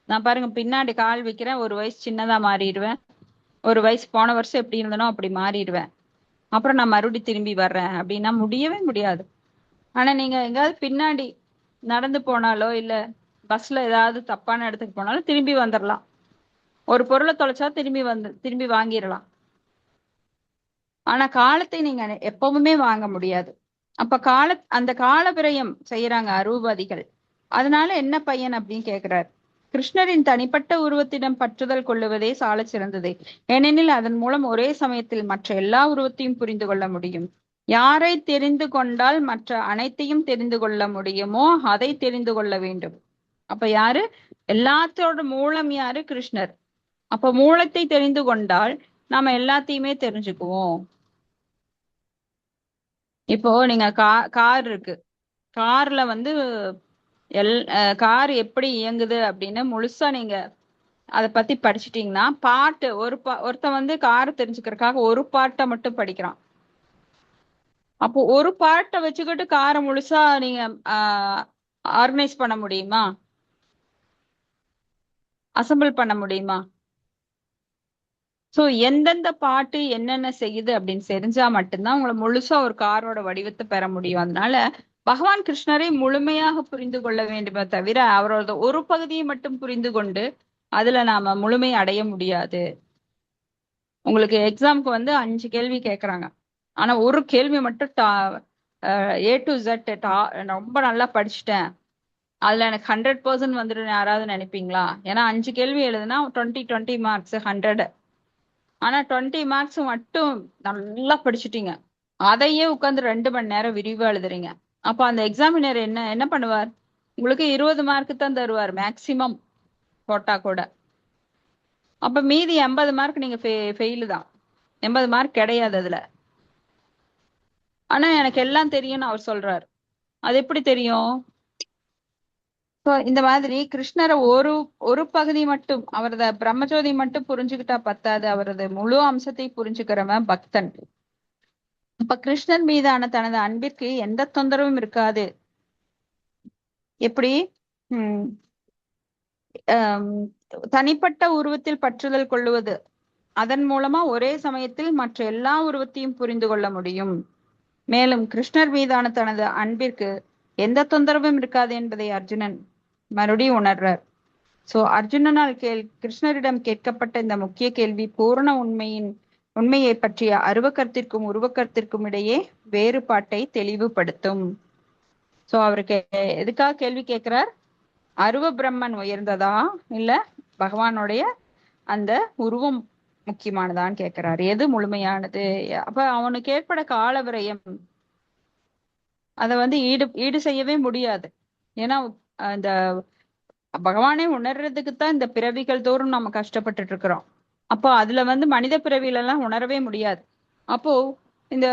நான் பாருங்க பின்னாடி கால் வைக்கிறேன், ஒரு வயசு சின்னதா மாறிடுவேன், ஒரு வயசு போன வருஷம் எப்படி இருந்தனோ அப்படி மாறிடுவேன், அப்புறம் நான் மறுபடி திரும்பி வர்றேன் அப்படின்னா முடியவே முடியாது. ஆனா நீங்க எங்காவது பின்னாடி நடந்து போனாலோ இல்ல பஸ்ல ஏதாவது தப்பான இடத்துக்கு போனாலும் திரும்பி வந்துடலாம். ஒரு பொருளை தொலைச்சா திரும்பி வாங்கிடலாம். ஆனா காலத்தை நீங்க எப்பவுமே வாங்க முடியாது. அப்ப அந்த கால விரயம் செய்யறாங்க அரூபதிகள். அதனால என்ன பையன் அப்படின்னு கேக்குறாரு. கிருஷ்ணரின் தனிப்பட்ட உருவத்திடம் பற்றுதல் கொள்ளுவதே சால சிறந்தது. ஏனெனில் அதன் மூலம் ஒரே சமயத்தில் மற்ற எல்லா உருவத்தையும் புரிந்து கொள்ள முடியும். யாரை தெரிந்து கொண்டால் மற்ற அனைத்தையும் தெரிந்து கொள்ள முடியுமோ அதை தெரிந்து கொள்ள வேண்டும். அப்ப யாரு? எல்லாத்தோட மூலம் யாரு? கிருஷ்ணர். அப்ப மூலத்தை தெரிந்து கொண்டால் நாம எல்லாத்தையுமே தெரிஞ்சுக்குவோம். இப்போ நீங்க கார் இருக்கு, கார்ல வந்து கார் எப்படி இயங்குது அப்படின்னு முழுசா நீங்க அதை பத்தி படிச்சுட்டீங்கன்னா பாட்டு ஒருத்தன் வந்து கார் தெரிஞ்சுக்கிறதுக்காக ஒரு பாட்டை மட்டும் படிக்கிறான். அப்போ ஒரு பாட்டை வச்சுக்கிட்டு காரை முழுசா நீங்க ஆர்கனைஸ் பண்ண முடியுமா? அசம்பிள் பண்ண முடியுமா? சோ எந்தெந்த பாட்டு என்னென்ன செய்யுது அப்படின்னு தெரிஞ்சா மட்டும்தான் உங்களை முழுசா ஒரு காரோட வடிவத்தை பெற முடியும். அதனால பகவான் கிருஷ்ணரை முழுமையாக புரிந்து கொள்ள வேண்டுமே தவிர அவரோட ஒரு பகுதியை மட்டும் புரிந்து கொண்டு அதுல நாம முழுமை அடைய முடியாது. உங்களுக்கு எக்ஸாம்க்கு வந்து 5 கேள்வி கேட்கறாங்க. ஆனா ஒரு கேள்வி மட்டும் A to Z ரொம்ப நல்லா படிச்சுட்டேன், அதுல எனக்கு 100% வந்துடும் யாராவது நினைப்பீங்களா? ஏன்னா 5 கேள்வி எழுதுனா 20 மார்க்ஸ் 100. ஆனா 20 மார்க்ஸ் மட்டும் நல்லா படிச்சுட்டீங்க, அதையே உட்கார்ந்து 2 மணி நேரம் விரிவா எழுதுறீங்க. அப்ப அந்த எக்ஸாமினர் என்ன என்ன பண்ணுவார்? உங்களுக்கு 20 மார்க் தான் தருவார் மேக்சிமம் போட்டா கூட. அப்ப மீதி 80 மார்க் நீங்க ஃபெயிலு தான். 80 மார்க் கிடையாது அதுல. ஆனா எனக்கு எல்லாம் தெரியும்னு அவர் சொல்றாரு. அது எப்படி தெரியும்? So, இந்த மாதிரி கிருஷ்ணரை ஒரு ஒரு பகுதி மட்டும், அவரது பிரம்மஜோதி மட்டும் புரிஞ்சுக்கிட்டா பத்தாது, அவரது முழு அம்சத்தை புரிஞ்சுக்கிறவன் பக்தன். அப்ப கிருஷ்ணன் மீதான தனது அன்பிற்கு எந்த தொந்தரவும் இருக்காது. எப்படி? உம் ஆம், தனிப்பட்ட உருவத்தில் பற்றுதல் கொள்ளுவது, அதன் மூலமா ஒரே சமயத்தில் மற்ற எல்லா உருவத்தையும் புரிந்து கொள்ள முடியும். மேலும் கிருஷ்ணர் மீதான தனது அன்பிற்கு எந்த தொந்தரவும் இருக்காது என்பதை அர்ஜுனன் மறுபடியும் உணர்றார். சோ அர்ஜுனனால் கிருஷ்ணரிடம் கேட்கப்பட்ட இந்த முக்கிய கேள்வி பூரண உண்மையை பற்றிய அருவக்கருத்திற்கும் உருவக்கருத்திற்கும் இடையே வேறுபாட்டை தெளிவுபடுத்தும். சோ அவருக்கு எதுக்காக கேள்வி கேட்கிறார்? அருவ பிரம்மன் உயர்ந்ததா இல்ல பகவானுடைய அந்த உருவம் முக்கியமானதான்னு கேட்கிறார். எது முழுமையானது? அப்ப அவனுக்கு ஏற்பட கால விரயம், அதை வந்து ஈடு செய்யவே முடியாது. ஏன்னா இந்த பகவானே உணர்றதுக்கு தான் இந்த பிறவிகள் தோறும் நம்ம கஷ்டப்பட்டுட்டு இருக்கிறோம். அப்போ அதுல வந்து மனித பிறவியில எல்லாம் உணரவே முடியாது. அப்போ இந்த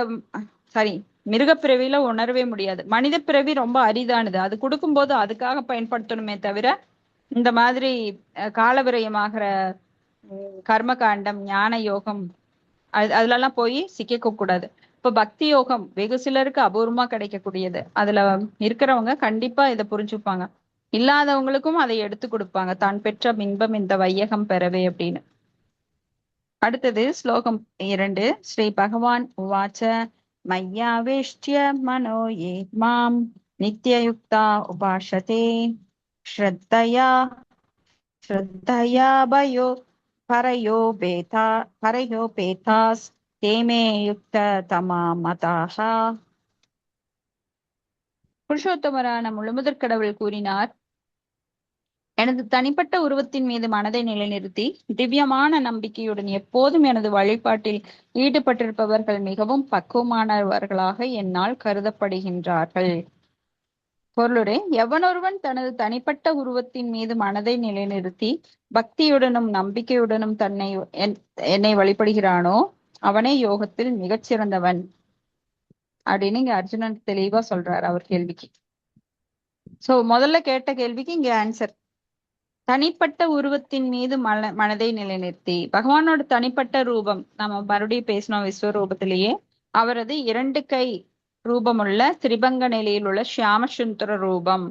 சாரி மிருக பிறவியில உணரவே முடியாது. மனித பிறவி ரொம்ப அரிதானது, அது கொடுக்கும்போது அதுக்காக பயன்படுத்தணுமே தவிர இந்த மாதிரி காலவிரயமாகிற கர்ம காண்டம் ஞான யோகம் அதுல எல்லாம் போய் சிக்க கூடாது. இப்ப பக்தி யோகம் வெகு சிலருக்கு அபூர்வமா கிடைக்கக்கூடியது. அதுல இருக்கிறவங்க கண்டிப்பா இதை புரிஞ்சுப்பாங்க, இல்லாதவங்களுக்கும் அதை எடுத்து கொடுப்பாங்க, தான் பெற்ற இன்பம் இந்த வையகம் பெறவே அப்படின்னு. அடுத்தது ஸ்லோகம் 2. ஸ்ரீ பகவான் உவாச்ச மய்யாவேஷ்டிய மனோ யே மாம் நித்யயுக்தா உபாசதே ஸ்ரத்தயா பዮ பரயோபேதாஸ் தேமே யுக்த தமா மதாஹ. புருஷோத்தமரான முழுமுதற் கடவுள் கூறினார், எனது தனிப்பட்ட உருவத்தின் மீது மனதை நிலைநிறுத்தி திவ்யமான நம்பிக்கையுடன் எப்போதும் எனது வழிபாட்டில் ஈடுபட்டிருப்பவர்கள் மிகவும் பக்குவமானவர்களாக என்னால் கருதப்படுகின்றார்கள். பொருளுரை: எவனொருவன் தனது தனிப்பட்ட உருவத்தின் மீது மனதை நிலைநிறுத்தி பக்தியுடனும் நம்பிக்கையுடனும் என்னை வழிபடுகிறானோ அவனே யோகத்தில் மிகச்சிறந்தவன் அப்படின்னு இங்க அர்ஜுனன் தெளிவா சொல்றாரு அவர் கேள்விக்கு. சோ முதல்ல கேட்ட கேள்விக்கு இங்க ஆன்சர். தனிப்பட்ட உருவத்தின் மீது மனதை நிலைநிறுத்தி, பகவானோட தனிப்பட்ட ரூபம் நம்ம மறுபடியும் பேசணும் விஸ்வரூபத்திலேயே, அவரது 2 கை ரூபமுள்ள திரிபங்க நிலையில் உள்ள ஷியாம சுந்தர ரூபம்.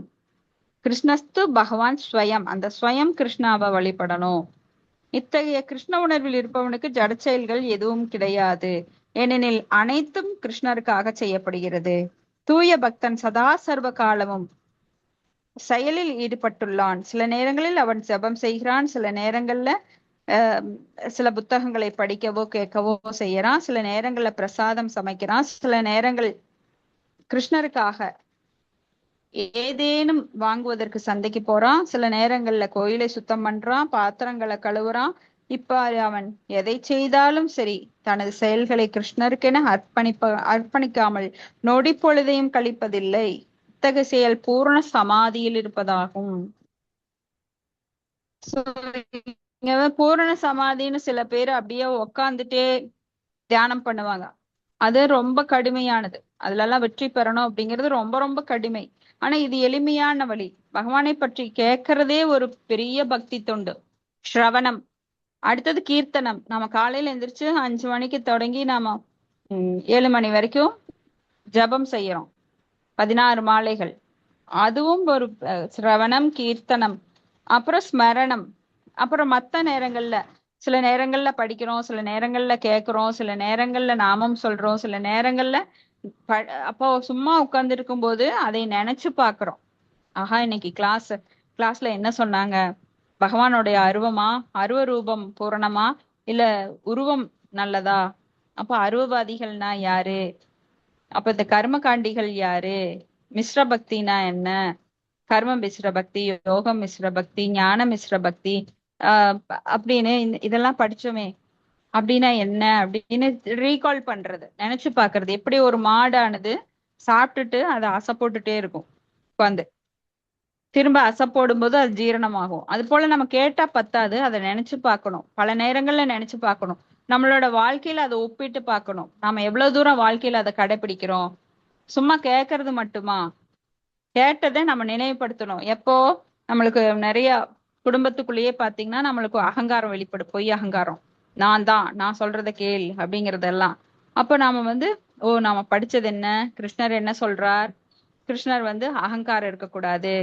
கிருஷ்ணஸ்து பகவான் ஸ்வயம், அந்த ஸ்வயம் கிருஷ்ணாவை வழிபடணும். இத்தகைய கிருஷ்ண உணர்வில் இருப்பவனுக்கு ஜட செயல்கள் எதுவும் கிடையாது, ஏனெனில் அனைத்தும் கிருஷ்ணருக்காக செய்யப்படுகிறது. தூய பக்தன் சதா சர்வ காலமும் செயலில் ஈடுபட்டுள்ளான். சில நேரங்களில் அவன் ஜபம் செய்கிறான், சில நேரங்கள்ல சில புத்தகங்களை படிக்கவோ கேட்கவோ செய்யறான், சில நேரங்கள்ல பிரசாதம் சமைக்கிறான், சில நேரங்கள் கிருஷ்ணருக்காக ஏதேனும் வாங்குவதற்கு சந்தைக்கு போறான், சில நேரங்கள்ல கோயிலை சுத்தம் பண்றான், பாத்திரங்களை கழுவுறான். இப்ப அவன் எதை செய்தாலும் சரி தனது செயல்களை கிருஷ்ணருக்கென அர்ப்பணிக்காமல் நொடி பொழுதையும் கழிப்பதில்லை. இத்தகைய செயல் பூரண சமாதியில் இருப்பதாகும். பூரண சமாதின்னு சில பேர் அப்படியே உக்காந்துட்டே தியானம் பண்ணுவாங்க, அது ரொம்ப கடுமையானது. அதுல எல்லாம் வெற்றி பெறணும் அப்படிங்கிறது ரொம்ப ரொம்ப கடுமை. ஆனா இது எளிமையான வழி. பகவானை பற்றி கேட்கறதே ஒரு பெரிய பக்தி தொண்டு. ஸ்ரவணம், அடுத்தது கீர்த்தனம். நாம காலையில எந்திரிச்சு 5 மணிக்கு தொடங்கி நாம 7 மணி வரைக்கும் ஜபம் செய்யறோம், 16 மாலைகள். அதுவும் ஒரு சிரவணம், கீர்த்தனம். அப்புறம் ஸ்மரணம். அப்புறம் மத்த நேரங்கள்ல சில நேரங்கள்ல படிக்கிறோம், சில நேரங்கள்ல கேட்கிறோம், சில நேரங்கள்ல நாமம் சொல்றோம், சில நேரங்கள்ல அப்போ சும்மா உட்கார்ந்து இருக்கும்போது அதை நினைச்சு பாக்குறோம். ஆஹா, இன்னைக்கு கிளாஸ்ல என்ன சொன்னாங்க? பகவானுடைய அருவமா, அருவ ரூபம் பூரணமா, இல்ல உருவம் நல்லதா? அப்ப அருவவாதிகள்னா யாரு? அப்ப இந்த கர்மகாண்டிகள் யாரு? மிஸ்ர பக்தினா என்ன? கர்ம மிஸ்ர பக்தி, யோகம் மிஸ்ர பக்தி, ஞான மிஸ்ர பக்தி, அப்படின்னு இதெல்லாம் படிச்சோமே. அப்படின்னா என்ன அப்படின்னு ரீகால் பண்றது, நினைச்சு பாக்குறது. எப்படி ஒரு மாடானது சாப்பிட்டுட்டு அதை அசை போட்டுட்டே இருக்கும் உட்காந்து, திரும்ப அசை போடும்போது அது ஜீரணமாகும். அது போல நம்ம கேட்டா பத்தாது, அதை நினைச்சு பார்க்கணும், பல நேரங்கள்ல நினைச்சு பார்க்கணும். நம்மளோட வாழ்க்கையில அதை ஒப்பிட்டு பார்க்கணும், நாம எவ்வளவு தூரம் வாழ்க்கையில அதை கடைபிடிக்கிறோம். சும்மா கேட்கறது மட்டுமா? கேட்டதை நம்ம நினைவுபடுத்தணும். எப்போ நம்மளுக்கு நிறைய குடும்பத்துக்குள்ளேயே பாத்தீங்கன்னா நம்மளுக்கு அகங்காரம் வெளிப்படும், பொய் அகங்காரம். நான் தான், நான் சொல்றத கேள் அப்படிங்கறதெல்லாம். அப்போ நாம ஓ, நாம படிச்சது என்ன, கிருஷ்ணர் என்ன சொல்றார்? கிருஷ்ணர் அகங்காரம் இருக்கக்கூடாது,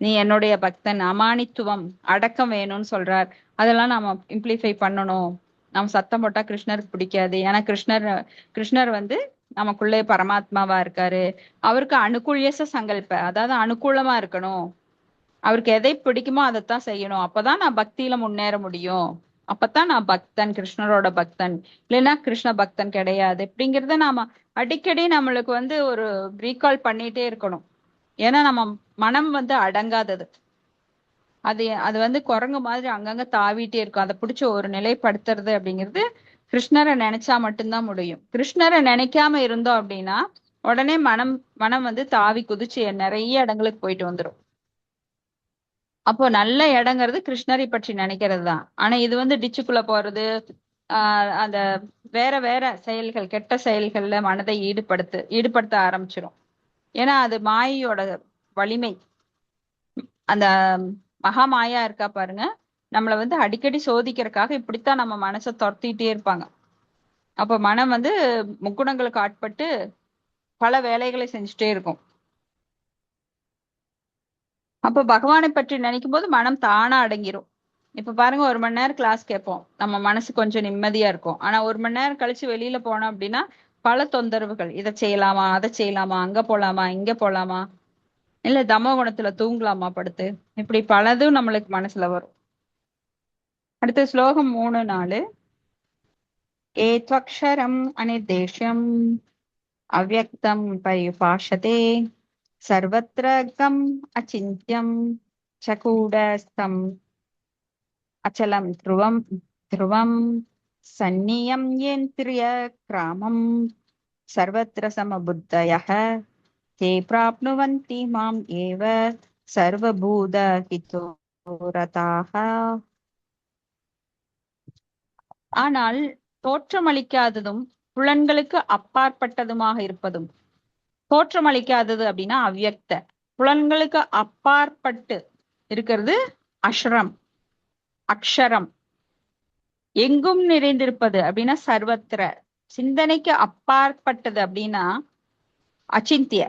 நீ என்னுடைய பக்தன், அமானித்துவம், அடக்கம் வேணும்னு சொல்றார். அதெல்லாம் நாம இம்ப்ளிஃபை பண்ணணும். நம்ம சத்தம் போட்டா கிருஷ்ணருக்கு பிடிக்காது. ஏன்னா கிருஷ்ணர் நமக்குள்ளே பரமாத்மாவா இருக்காரு. அவருக்கு அனுகூல்யச சங்கல்ப, அதாவது அனுகூலமா இருக்கணும். அவருக்கு எதை பிடிக்குமோ அதைத்தான் செய்யணும். அப்பதான் நான் பக்தியில முன்னேற முடியும். அப்பதான் நான் பக்தன், கிருஷ்ணரோட பக்தன். இல்லைன்னா கிருஷ்ண பக்தன் கிடையாது அப்படிங்கிறத நாம அடிக்கடி நம்மளுக்கு ஒரு ரீகால் பண்ணிட்டே இருக்கணும். ஏன்னா நம்ம மனம் அடங்காதது. அது அது குரங்கு மாதிரி அங்கங்க தாவிட்டே இருக்கும். அதை பிடிச்ச ஒரு நிலைப்படுத்துறது அப்படிங்கிறது கிருஷ்ணரை நினைச்சா மட்டும்தான் முடியும். கிருஷ்ணரை நினைக்காம இருந்தோம் அப்படின்னா உடனே மனம் மனம் தாவி குதிச்சு நிறைய இடங்களுக்கு போயிட்டு வந்துடும். அப்போ நல்ல இடங்கிறது கிருஷ்ணரை பற்றி நினைக்கிறது தான். ஆனா இது டிச்சுக்குள்ள போறது, அந்த வேற வேற செயல்கள், கெட்ட செயல்கள்ல மனதை ஈடுபடுத்த ஆரம்பிச்சிடும். ஏன்னா அது மாயையோட வலிமை. அந்த மகா மாயா இருக்கா பாருங்க, நம்மள அடிக்கடி சோதிக்கிறதுக்காக இப்படித்தான் நம்ம மனசை துரத்திட்டே இருப்பாங்க. அப்ப மனம் முக்குணங்களுக்கு ஆட்பட்டு பல வேலைகளை செஞ்சுட்டே இருக்கும். அப்ப பகவானை பற்றி நினைக்கும் போது மனம் தானா அடங்கிரும். இப்ப பாருங்க, 1 மணி நேரம் கிளாஸ் கேட்போம், நம்ம மனசு கொஞ்சம் நிம்மதியா இருக்கும். ஆனா 1 மணி நேரம் கழிச்சு வெளியில போனோம் அப்படின்னா பல தொந்தரவுகள். இதை செய்யலாமா, அதை செய்யலாமா, அங்க போலாமா, இங்க போலாமா, இல்ல தமோ குணத்துல தூங்கலாமா படுத்து, இப்படி பலதும் நம்மளுக்கு மனசுல வரும். அடுத்த ஸ்லோகம் 3-4. ஏத்வக்ஷரம் அனிர்தேஷ்யம் அவ்யக்தம் பரிபாஷதே சர்வத்ர கம் அச்சிந்த்யம் சகூடஸ்தம் அச்சலம் த்ருவம் த்ருவம் சந்நியம் ஏந்திரிய கிராமம் சர்வத்ர சமபுத்தயः தே பிராப்னுவந்தி மாம் ஏவ சர்வபூத ஹிதோ ரதாः. ஆனால் தோற்றமளிக்காததும் புலன்களுக்கு அப்பாற்பட்டதுமாக இருப்பதும். தோற்றமளிக்காதது அப்படின்னா அவ்யக்த, புலன்களுக்கு அப்பாற்பட்டு இருக்கிறது அக்ஷரம். அக்ஷரம் எங்கும் நிறைந்திருப்பது அப்படின்னா சர்வத்திர. சிந்தனைக்கு அப்பாற்பட்டது அப்படின்னா அச்சிந்திய.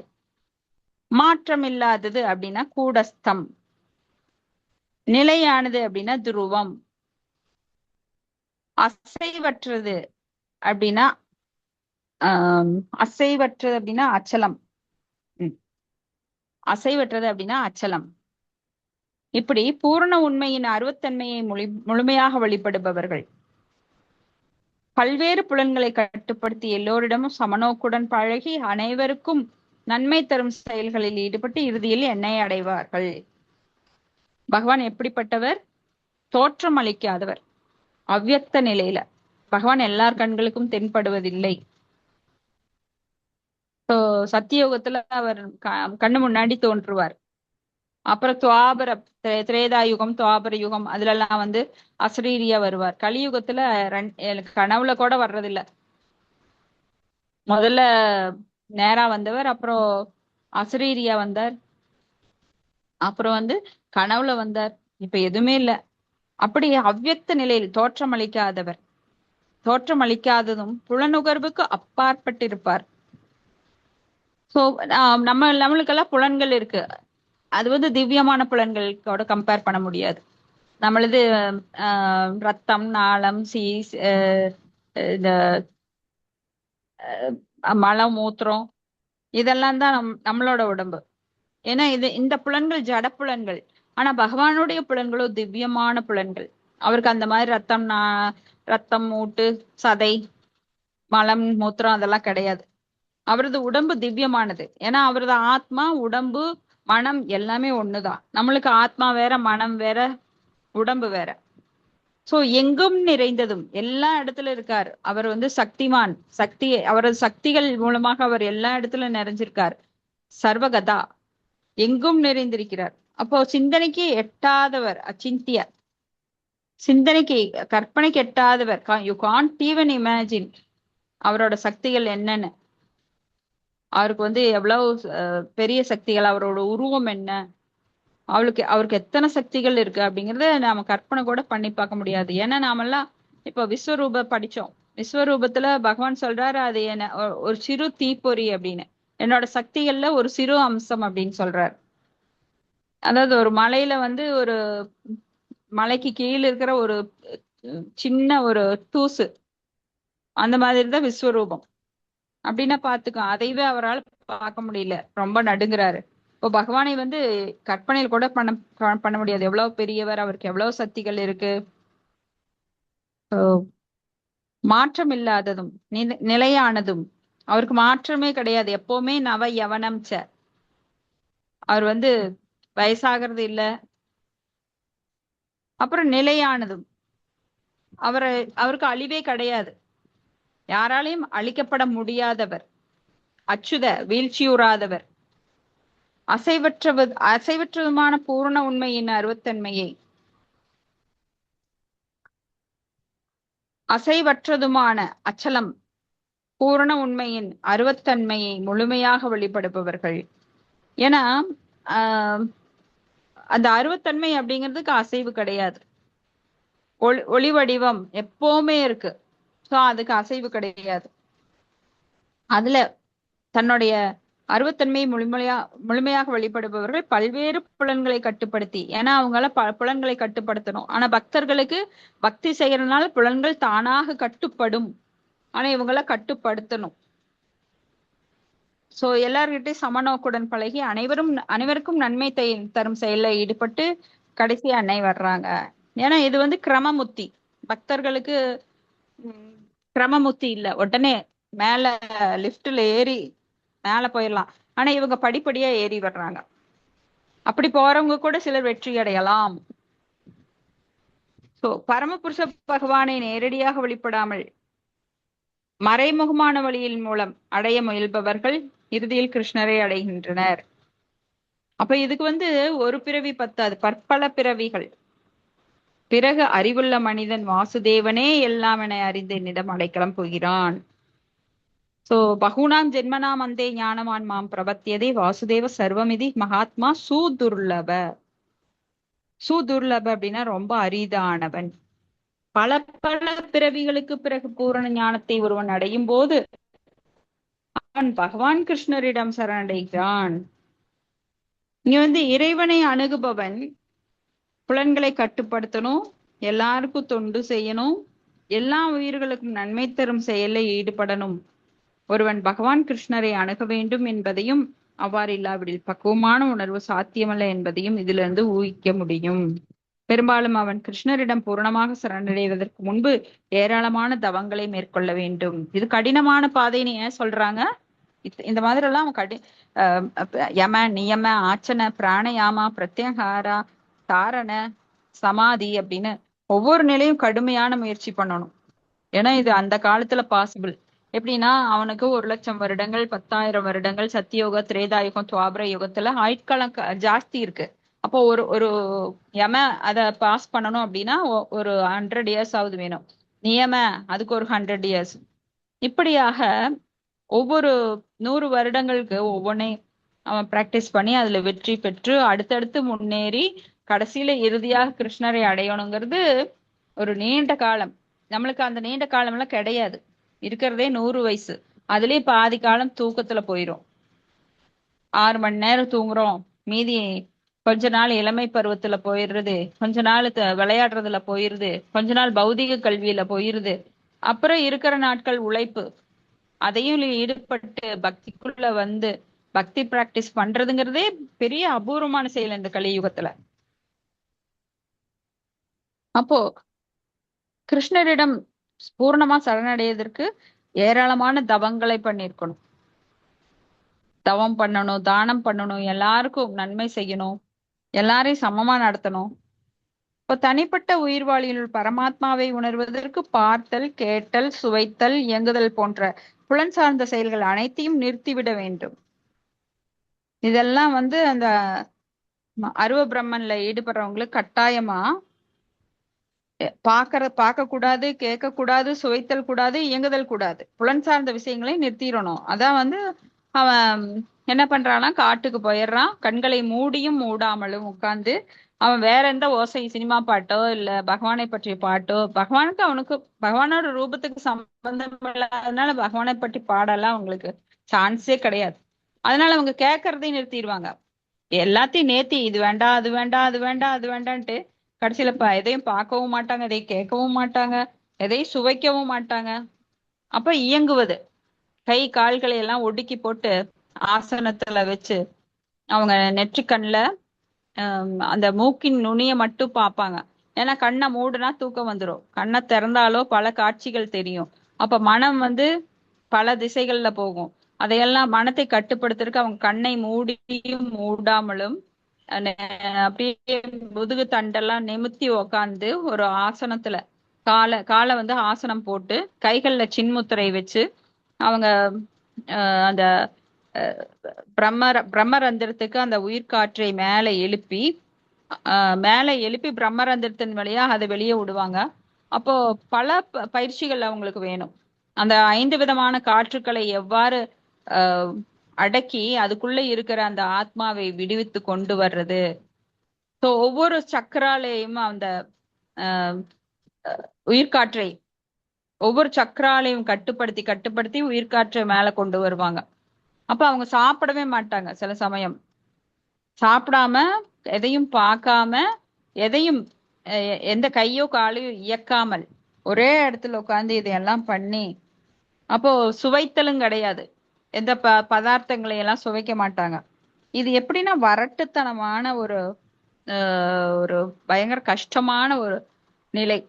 மாற்றம் இல்லாதது அப்படின்னா கூடஸ்தம். நிலையானது அப்படின்னா துருவம். அசைவற்றது அப்படின்னா அசைவற்றது அப்படின்னா அச்சலம். அசைவற்றது அப்படின்னா அச்சலம். இப்படி பூரண உண்மையின் அருவத்தன்மையை முழுமையாக வெளிப்படுபவர்கள். பல்வேறு புலன்களை கட்டுப்படுத்தி எல்லோரிடமும் சமநோக்குடன் பழகி அனைவருக்கும் நன்மை தரும் செயல்களில் ஈடுபட்டு இறுதியில் என்னை அடைவார்கள். பகவான் எப்படிப்பட்டவர்? தோற்றம் அளிக்காதவர், அவ்யக்த நிலையில. பகவான் எல்லார் கண்களுக்கும் தென்படுவதில்லை. சத்தியோகத்துல அவர் கண்ணு முன்னாடி தோன்றுவார். அப்புறம் திரேதா யுகம், துவாபர யுகம், அதுல எல்லாம் அசரீரியா வருவார். கலியுகத்துல கனவுல கூட வர்றதில்ல. முதல்ல நேரா வந்தவர், அப்புறம் அசரீரியா வந்தார், அப்புறம் கனவுல வந்தார், இப்ப எதுவுமே இல்ல. அப்படி அவ்யக்த நிலையில் தோற்றமளிக்காதவர். தோற்றமளிக்காததும் புலனுகர்வுக்கு அப்பாற்பட்டிருப்பார். சோ நம்மளுக்கெல்லாம் புலன்கள் இருக்கு. அது திவ்யமான புலன்களோட கம்பேர் பண்ண முடியாது. நம்மளது ரத்தம், நாளம், இந்த மலம், மூத்திரம், இதெல்லாம் தான் நம்மளோட உடம்பு. ஏன்னா இந்த புலன்கள் ஜட புலன்கள். ஆனா பகவானுடைய புலன்களோ திவ்யமான புலன்கள். அவருக்கு அந்த மாதிரி ரத்தம், மூட்டு, சதை, மலம், மூத்திரம் அதெல்லாம் கிடையாது. அவரது உடம்பு திவ்யமானது. ஏன்னா அவரது ஆத்மா, உடம்பு, மனம் எல்லாமே ஒண்ணுதான். நம்மளுக்கு ஆத்மா வேற, மனம் வேற, உடம்பு வேற. சோ எங்கும் நிறைந்ததும் எல்லா இடத்துல இருக்காரு. அவர் சக்திமான். அவரது சக்திகள் மூலமாக அவர் எல்லா இடத்துல நிறைஞ்சிருக்கார். சர்வகதா, எங்கும் நிறைந்திருக்கிறார். அப்போ சிந்தனைக்கு எட்டாதவர், அச்சிந்தியர். சிந்தனைக்கு, கற்பனைக்கு எட்டாதவர். யூ கான்ட் ஈவன் இமேஜின் அவரோட சக்திகள் என்னன்னு. அவருக்கு எவ்வளவு பெரிய சக்திகள், அவரோட உருவம் என்ன, அவருக்கு எத்தனை சக்திகள் இருக்கு அப்படிங்கறத நாம கற்பனை கூட பண்ணி பார்க்க முடியாது. ஏன்னா நாமெல்லாம் இப்ப விஸ்வரூப படிச்சோம். விஸ்வரூபத்துல பகவான் சொல்றாரு, அது என்ன ஒரு சிறு தீப்பொறி அப்படின்னு, என்னோட சக்திகள்ல ஒரு சிறு அம்சம் அப்படின்னு சொல்றாரு. அதாவது ஒரு மலையில ஒரு மலைக்கு கீழே இருக்கிற ஒரு சின்ன ஒரு தூசு, அந்த மாதிரிதான் விஸ்வரூபம். அப்படின்னா பாத்துக்கோ, அதைவே அவரால் பார்க்க முடியல, ரொம்ப நடுங்குறாரு. இப்போ பகவானை கற்பனையில் கூட பண்ண முடியாது. எவ்வளவு பெரியவர், அவருக்கு எவ்வளவு சக்திகள் இருக்கு. மாற்றம் இல்லாததும் நிலையானதும், அவருக்கு மாற்றமே கிடையாது. எப்பவுமே நவ யவனம் ச. அவர் வயசாகிறது இல்ல. அப்புறம் நிலையானதும், அவருக்கு அழிவே கிடையாது. யாராலையும் அழிக்கப்பட முடியாதவர். அச்சுத, வீழ்ச்சியுறாதவர். அசைவற்றதுமான பூர்ண உண்மையின் அருவத்தன்மையை, அசைவற்றதுமான அச்சலம் பூரண உண்மையின் அருவத்தன்மையை முழுமையாக வெளிப்படுபவர்கள். ஏன்னா அந்த அருவத்தன்மை அப்படிங்கிறதுக்கு அசைவு கிடையாது. ஒளி வடிவம் எப்பவுமே இருக்கு. சோ அதுக்கு அசைவு கிடையாது. அதுல தன்னுடைய அருவத்தன்மையை முழுமையாக வெளிப்படுபவர்கள் பல்வேறு புலன்களை கட்டுப்படுத்தி. ஏன்னா அவங்கள புலன்களை கட்டுப்படுத்தணும். ஆனா பக்தர்களுக்கு பக்தி செய்யறதுனால புலன்கள் தானாக கட்டுப்படும். ஆனா இவங்கள கட்டுப்படுத்தணும். சோ எல்லார்கிட்டையும் சமநோக்குடன் பழகி அனைவருக்கும் நன்மை தரும் செயலில் ஈடுபட்டு கடைசி அன்னை வர்றாங்க. ஏன்னா இது கிரமமுத்தி. பக்தர்களுக்கு கிரமமுத்தி இல்ல, உடனே மேல லிப்ட்ல ஏறி மேல போயிடலாம். ஆனா இவங்க படிப்படியா ஏறி வர்றாங்க. அப்படி போறவங்க கூட சிலர் வெற்றி அடையலாம். சோ பரமபுருஷ பகவானை நேரடியாக வெளிப்படாமல் மறைமுகமான வழியின் மூலம் அடைய முயல்பவர்கள் இறுதியில் கிருஷ்ணரை அடைகின்றனர். அப்ப இதுக்கு ஒரு பிறவி பத்தாது, பற்பல பிறவிகள். பிறகு அறிவுள்ள மனிதன் வாசுதேவனே எல்லாம் என அறிந்து என்னிடம் அடைக்கலம் போகிறான். சோ பகுனாம் ஜென்மனாம் அந்தே ஞானவான் மாம் பிரபத்தியதே வாசுதேவ சர்வமிதி மகாத்மா சூதுர்லப. சூதுர்லப அப்படின்னா ரொம்ப அரிதானவன். பல பல பிறவிகளுக்கு பிறகு பூரண ஞானத்தை ஒருவன் அடையும் போது அவன் பகவான் கிருஷ்ணரிடம் சரணடைகிறான். இங்க இறைவனை அணுகுபவன் புலன்களை கட்டுப்படுத்தணும், எல்லாருக்கும் தொண்டு செய்யணும், எல்லா உயிர்களுக்கும் நன்மை தரும் செயலில் ஈடுபடணும். ஒருவன் பகவான் கிருஷ்ணரை அணுக வேண்டும் என்பதையும், அவ்வாறு இல்லாவிடில் பக்குவமான உணர்வு சாத்தியமல்ல என்பதையும் இதிலிருந்து ஊகிக்க முடியும். பெரும்பாலும் அவன் கிருஷ்ணரிடம் பூரணமாக சரணடைவதற்கு முன்பு ஏராளமான தவங்களை மேற்கொள்ள வேண்டும். இது கடினமான பாதைன்னு ஏன் சொல்றாங்க? இந்த மாதிரி எல்லாம் யம, நியம, ஆச்சன, பிராணயாமா, பிரத்யகாரா, தாரண, சமாதி அப்படின்னு ஒவ்வொரு நிலையும் கடுமையான முயற்சி பண்ணணும். ஏன்னா இது அந்த காலத்துல பாசிபிள். எப்படின்னா அவனுக்கு 1,00,000 வருடங்கள், 10,000 வருடங்கள், சத்தியோக, திரேதாயுகம், துவாபர யுகத்துல ஆயுட்காலம் ஜாஸ்தி இருக்கு. அப்போ ஒரு யம அதை பாஸ் பண்ணணும் அப்படின்னா ஒரு 100 இயர்ஸ் ஆகுது வேணும். நியம அதுக்கு ஒரு 100 இயர்ஸ். இப்படியாக ஒவ்வொரு 100 வருடங்களுக்கு ஒவ்வொன்றையும் அவன் பிராக்டிஸ் பண்ணி அதுல வெற்றி பெற்று அடுத்தடுத்து முன்னேறி கடைசியில இறுதியாக கிருஷ்ணரை அடையணுங்கிறது ஒரு நீண்ட காலம். நம்மளுக்கு அந்த நீண்ட காலம் எல்லாம் கிடையாது. இருக்கிறதே 100 வயசு. அதுலயே பாதி காலம் தூக்கத்துல போயிரும். 6 மணி நேரம் தூங்குறோம், மீதி கொஞ்ச நாள் இளமை பருவத்துல போயிடுறது, கொஞ்ச நாள் விளையாடுறதுல போயிருது, கொஞ்ச நாள் பௌதிக கல்வியில போயிருது. அப்புறம் இருக்கிற நாட்கள் உழைப்பு, அதையும் ஈடுபட்டு பக்திக்குள்ள வந்து பக்தி பிராக்டிஸ் பண்றதுங்கிறதே பெரிய அபூர்வமான செயல் இந்த கலியுகத்துல. அப்போ கிருஷ்ணரிடம் பூர்ணமா சரணடைவதற்கு ஏராளமான தவங்களை பண்ணியிருக்கணும். தவம் பண்ணணும், தானம் பண்ணணும், எல்லாருக்கும் நன்மை செய்யணும், எல்லாரையும் சமமா நடத்தணும். இப்போ தனிப்பட்ட உயிர் வாழ்வில் பரமாத்மாவை உணர்வதற்கு பார்த்தல், கேட்டல், சுவைத்தல், இயங்குதல் போன்ற புலன் சார்ந்த செயல்கள் அனைத்தையும் நிறுத்திவிட வேண்டும். இதெல்லாம் வந்து அந்த அருவ பிரம்மன்ல ஈடுபடுறவங்களுக்கு கட்டாயமா பார்க்க கூடாது, கேட்க கூடாது, சுவைத்தல் கூடாது, இயங்குதல் கூடாது. புலன் சார்ந்த விஷயங்களை நிறுத்திடணும். அதான் வந்து அவன் என்ன பண்றான்னா, காட்டுக்கு போயிடுறான். கண்களை மூடியும் மூடாமலும் உட்கார்ந்து அவன் வேற எந்த ஓசை, சினிமா பாட்டோ இல்ல பகவானை பற்றிய பாட்டோ, பகவானுக்கு அவனுக்கு பகவானோட ரூபத்துக்கு சம்பந்தம் இல்லாததுனால பகவானை பற்றி பாடலாம் அவங்களுக்கு சான்ஸே கிடையாது. அதனால அவங்க கேட்கறதையும் நிறுத்திடுவாங்க. எல்லாத்தையும் நேத்தி இது வேண்டாம், அது வேண்டாம், அது வேண்டாம், அது வேண்டான்ட்டு கடைசியில எதையும் பார்க்கவும் மாட்டாங்க, எதையும் கேட்கவும் மாட்டாங்க, எதையும் சுவைக்கவும் மாட்டாங்க. அப்ப இயங்குவது, கை கால்களை எல்லாம் ஒடுக்கி போட்டு ஆசனத்துல வச்சு அவங்க நெற்றிக்கண்ல அந்த மூக்கின் நுனியை மட்டும் பார்ப்பாங்க. ஏன்னா கண்ணை மூடுனா தூக்கம் வந்துடும், கண்ணை திறந்தாலோ பல காட்சிகள் தெரியும். அப்ப மனம் வந்து பல திசைகள்ல போகும். அதையெல்லாம் மனத்தை கட்டுப்படுத்துறதுக்கு அவங்க கண்ணை மூடியும் மூடாமலும் அப்படியே முதுகு தண்டெல்லாம் நிமித்தி உக்காந்து ஒரு ஆசனத்துல காலை வந்து ஆசனம் போட்டு கைகள்ல சின்முத்திரை வச்சு அவங்க அந்த பிரம்மரந்திரத்துக்கு அந்த உயிர்காற்றை மேலே எழுப்பி பிரம்மரந்திரத்தின் வழியா அதை வெளியே விடுவாங்க. அப்போ பல பயிற்சிகள் அவங்களுக்கு வேணும். அந்த 5 விதமான காற்றுக்களை எவ்வாறு அடக்கி அதுக்குள்ள இருக்கிற அந்த ஆத்மாவை விடுவித்து கொண்டு வர்றது. ஸோ ஒவ்வொரு சக்கராலையும் அந்த உயிர்காற்றை ஒவ்வொரு சக்கராலையும் கட்டுப்படுத்தி கட்டுப்படுத்தி உயிர்காற்றை மேல கொண்டு வருவாங்க. அப்ப அவங்க சாப்பிடவே மாட்டாங்க. சில சமயம் சாப்பிடாம, எதையும் பார்க்காம, எதையும் எந்த கையோ காலையோ இயக்காமல் ஒரே இடத்துல உட்காந்து இதையெல்லாம் பண்ணி, அப்போ சுவைத்தலும் கிடையாது. எந்த பதார்த்தங்களை எல்லாம் சுவைக்க மாட்டாங்க. இது எப்படின்னா வரட்டுத்தனமான ஒரு ஒரு பயங்கர கஷ்டமான ஒரு நிலை.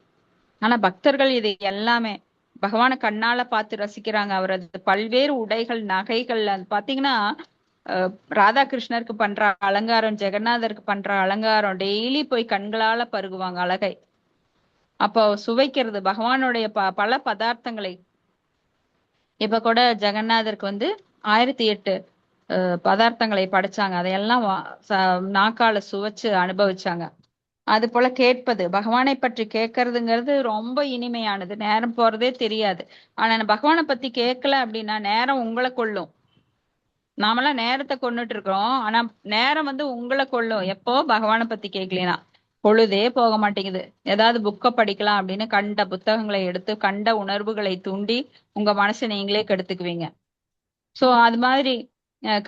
ஆனா பக்தர்கள் இது எல்லாமே பகவான கண்ணால பார்த்து ரசிக்கிறாங்க. அவரது பல்வேறு உடைகள், நகைகள் பாத்தீங்கன்னா ராதாகிருஷ்ணருக்கு பண்ற அலங்காரம், ஜெகநாதருக்கு பண்ற அலங்காரம் டெய்லி போய் கண்களால பருகுவாங்க அழகை. அப்போ சுவைக்கிறது பகவானுடைய பல பதார்த்தங்களை. இப்ப கூட ஜெகநாதருக்கு வந்து 1008 பதார்த்தங்களை படைச்சாங்க. அதையெல்லாம் நாக்கால சுவைச்சு அனுபவிச்சாங்க. அது போல கேட்பது, பகவானை பற்றி கேட்கறதுங்கிறது ரொம்ப இனிமையானது. நேரம் போறதே தெரியாது. ஆனா பகவானை பத்தி கேட்கல அப்படின்னா நேரம் உங்களை கொள்ளும். நாமெல்லாம் நேரத்தை கொண்டுட்டு இருக்கோம், ஆனா நேரம் வந்து உங்களை கொள்ளும். எப்போ பகவானை பத்தி கேட்கலனா பொழுதே போக மாட்டேங்குது. ஏதாவது புக்கை படிக்கலாம் அப்படின்னு கண்ட புத்தகங்களை எடுத்து கண்ட உணர்வுகளை தூண்டி உங்க மனசை நீங்களே கெடுத்துக்குவீங்க. சோ அது மாதிரி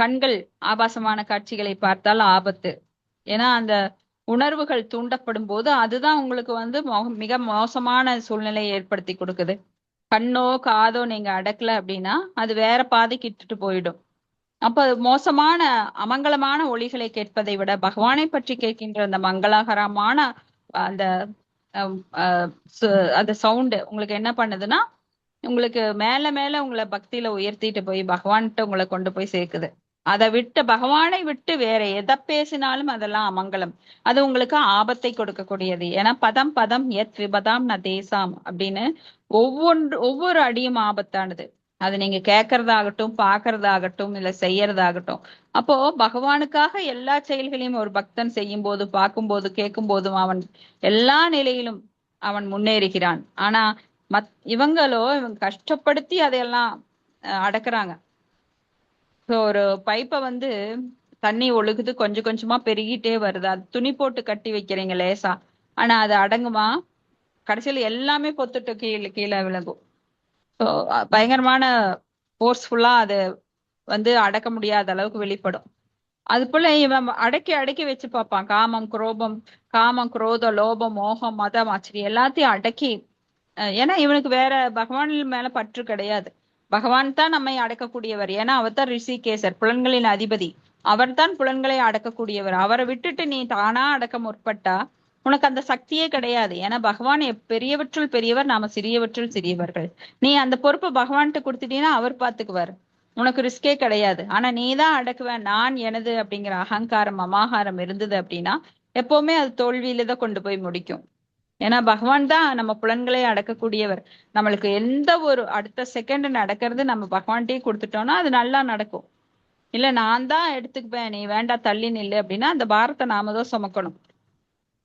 கண்கள் ஆபாசமான காட்சிகளை பார்த்தால் ஆபத்து. ஏன்னா அந்த உணர்வுகள் தூண்டப்படும் போது அதுதான் உங்களுக்கு வந்து மிக மோசமான சூழ்நிலையை ஏற்படுத்தி கொடுக்குது. கண்ணோ காதோ நீங்க அடக்கல அப்படின்னா அது வேற பாதைக்கு இட்டுட்டு போயிடும். அப்ப மோசமான அமங்கலமான ஒலிகளை கேட்பதை விட பகவானை பற்றி கேட்கின்ற அந்த மங்களகரமான அந்த அந்த சவுண்டு உங்களுக்கு என்ன பண்ணுதுன்னா, உங்களுக்கு மேல மேல உங்களை பக்தியில உயர்த்திட்டு போய் பகவான்கிட்ட உங்களை கொண்டு போய் சேர்க்குது. அதை விட்டு பகவானை விட்டு வேற எதை பேசினாலும் அதெல்லாம் அமங்கலம். அது உங்களுக்கு ஆபத்தை கொடுக்கக்கூடியது. ஏன்னா பதம் பதம் எத் விபதாம் ந தேசாம் அப்படின்னு ஒவ்வொரு அடியும் ஆபத்தானது. அது நீங்க கேட்கறதாகட்டும், பாக்குறதாகட்டும், இல்ல செய்யறதாகட்டும். அப்போ பகவானுக்காக எல்லா செயல்களையும் ஒரு பக்தன் செய்யும் போது, பார்க்கும்போது, கேட்கும் போதும் அவன் எல்லா நிலையிலும் அவன் முன்னேறுகிறான். ஆனா இவங்க கஷ்டப்படுத்தி அதையெல்லாம் அடக்குறாங்க. ஸோ ஒரு பைப்பை வந்து தண்ணி ஒழுகுது, கொஞ்சம் கொஞ்சமா பெருகிட்டே வருது. அது துணி போட்டு கட்டி வைக்கிறீங்க லேசா, ஆனா அது அடங்குமா? கடைசியில எல்லாமே பொத்துட்டு கீழே கீழே விழுகும். ஸோ பயங்கரமான ஃபோர்ஸ்ஃபுல்லா அது வந்து அடக்க முடியாத அளவுக்கு வெளிப்படும். அது போல இவன் அடக்கி அடக்கி வச்சு பார்ப்பான். காமம் குரோதம் லோபம் மோகம் மதம் ஆச்சரியம் எல்லாத்தையும் அடக்கி. ஏன்னா இவனுக்கு வேற பகவான் மேல பற்று கிடையாது. பகவான் தான் நம்மை அடக்கக்கூடியவர். ஏன்னா அவர் தான் ரிஷிகேசர், புலன்களின் அதிபதி. அவர் தான் புலன்களை அடக்கக்கூடியவர். அவரை விட்டுட்டு நீ தானா அடக்க முற்பட்டா உனக்கு அந்த சக்தியே கிடையாது. ஏன்னா பகவான் பெரியவற்றுள் பெரியவர், நாம சிறியவற்றுள் சிறியவர்கள். நீ அந்த பொறுப்பை பகவான்கிட்ட கொடுத்துட்டீங்கன்னா அவர் பாத்துக்குவார். உனக்கு ரிஸ்கே கிடையாது. ஆனா நீ தான் அடக்குவ, நான் எனது அப்படிங்கிற அகங்காரம் அமாகாரம் இருந்தது அப்படின்னா எப்பவுமே அது தோல்வியில தான் கொண்டு போய் முடிக்கும். ஏன்னா பகவான் தான் நம்ம புலன்களை அடக்கக்கூடியவர். நம்மளுக்கு எந்த ஒரு அடுத்த செகண்ட் நடக்கிறது நம்ம பகவான்கிட்டயே கொடுத்துட்டோம்னா அது நல்லா நடக்கும். இல்ல நான் தான் எடுத்துக்குவேன், நீ வேண்டாம் தள்ளி நில்லு அப்படின்னா அந்த பாரத்தை நாம தான் சுமக்கணும்.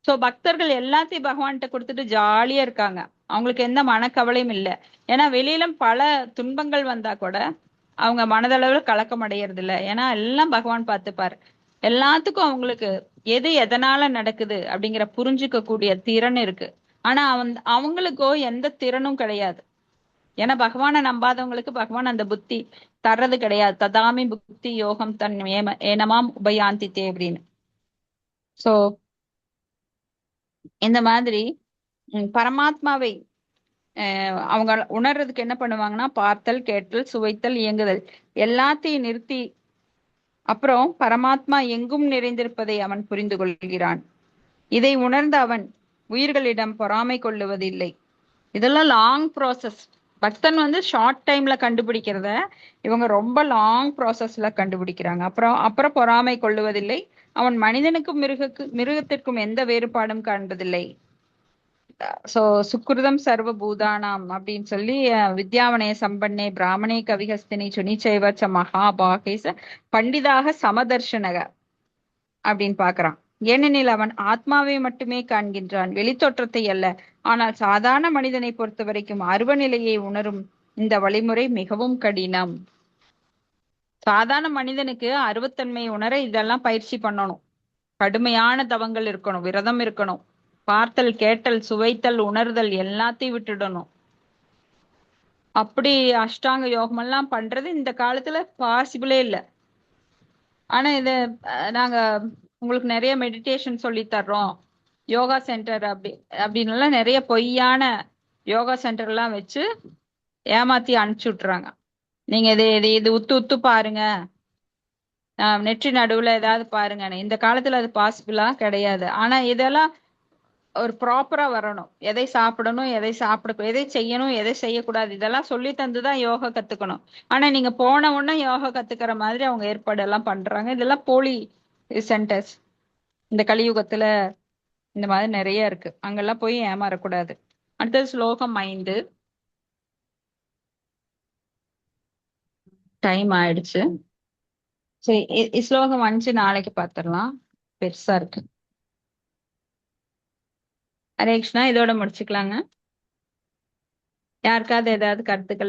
சோ பக்தர்கள் எல்லாத்தையும் பகவான்கிட்ட கொடுத்துட்டு ஜாலியா இருக்காங்க. அவங்களுக்கு எந்த மனக்கவலையும் இல்லை. ஏன்னா வெளியில பல துன்பங்கள் வந்தா கூட அவங்க மனதளவுல கலக்கம் அடையறது இல்ல. ஏன்னா எல்லாம் பகவான் பார்த்துப்பாரு. எல்லாத்துக்கும் அவங்களுக்கு எது எதனால நடக்குது அப்படிங்கிற புரிஞ்சுக்க கூடிய திறன் இருக்கு. ஆனா அவங்களுக்கோ எந்த திறனும் கிடையாது. ஏன்னா பகவானை நம்பாதவங்களுக்கு பகவான் அந்த புத்தி தர்றது கிடையாது. ததாமி புத்தி யோகம் தன் ஏனமாம் உபயாந்தித்தே அப்படின்னு. சோ இந்த மாதிரி பரமாத்மாவை அவங்க உணர்றதுக்கு என்ன பண்ணுவாங்கன்னா பார்த்தல் கேட்டல் சுவைத்தல் இயங்குதல் எல்லாத்தையும் நிறுத்தி அப்புறம் பரமாத்மா எங்கும் நிறைந்திருப்பதை அவன் புரிந்து கொள்கிறான். இதை உணர்ந்த அவன் உயிர்களிடம் பொறாமை கொள்ளுவதில்லை. இதெல்லாம் லாங் ப்ராசஸ். பக்தன் ஷார்ட் டைம்ல கண்டுபிடிக்கிறத இவங்க ரொம்ப லாங் ப்ராசஸ்ல கண்டுபிடிக்கிறாங்க. அப்புறம் பொறாமை கொள்ளுவதில்லை. அவன் மனிதனுக்கும் மிருகத்திற்கும் எந்த வேறுபாடும் காண்பதில்லை. சோ சுக்ருதம் சர்வ பூதானாம் அப்படின்னு சொல்லி வித்யாவனே சம்பன்னே பிராமணே கவிஹஸ்தினி சுனிச்சைவச்ச மகாபாகேச பண்டிதாக சமதர்ஷனக அப்படின்னு பாக்குறான். ஏனெனில் அவன் ஆத்மாவை மட்டுமே காண்கின்றான், வெளித்தோற்றத்தை அல்ல. ஆனால் சாதாரண மனிதனை பொறுத்த வரைக்கும் அருவ நிலையை உணரும் இந்த வழிமுறை மிகவும் கடினம். சாதாரண மனிதனுக்கு அருவத்தன்மை உணர இதெல்லாம் பயிற்சி பண்ணணும். கடுமையான தவங்கள் இருக்கணும், விரதம் இருக்கணும், பார்த்தல் கேட்டல் சுவைத்தல் உணர்தல் எல்லாத்தையும் விட்டுடணும். அப்படி அஷ்டாங்க யோகம் எல்லாம் பண்றது இந்த காலத்துல பாசிபிளே இல்லை. ஆனா இது நாங்க உங்களுக்கு நிறைய மெடிடேஷன் சொல்லி தர்றோம், யோகா சென்டர் அப்படின்னு எல்லாம் நிறைய பொய்யான யோகா சென்டர் எல்லாம் வச்சு ஏமாத்தி அனுப்பிச்சு விட்டுறாங்க. நீங்க இது உத்து உத்து பாருங்க, நெற்றி நடுவுல ஏதாவது பாருங்க. இந்த காலத்துல அது பாசிபிளா கிடையாது. ஆனா இதெல்லாம் ஒரு ப்ராப்பரா வரணும். எதை சாப்பிடணும், எதை செய்யணும், எதை செய்யக்கூடாது, இதெல்லாம் சொல்லி தந்துதான் யோகா கத்துக்கணும். ஆனா நீங்க போன உடனே யோகா கத்துக்கிற மாதிரி அவங்க ஏற்பாடு எல்லாம் பண்றாங்க. இதெல்லாம் போலி சென்டர்ஸ். இந்த கலியுகத்துல இந்த மாதிரி நிறைய இருக்கு. அங்கெல்லாம் போய் ஏமாறக்கூடாது. அடுத்தது ஸ்லோகம் 5. டைம் ஆயிடுச்சு. சரி, ஸ்லோகம் 5 நாளைக்கு பாத்திரலாம், பெருசா இருக்கு. ஹரே கிருஷ்ணா. இதோட முடிச்சுக்கலாங்க. யாருக்காவது ஏதாவது கருத்துக்கள்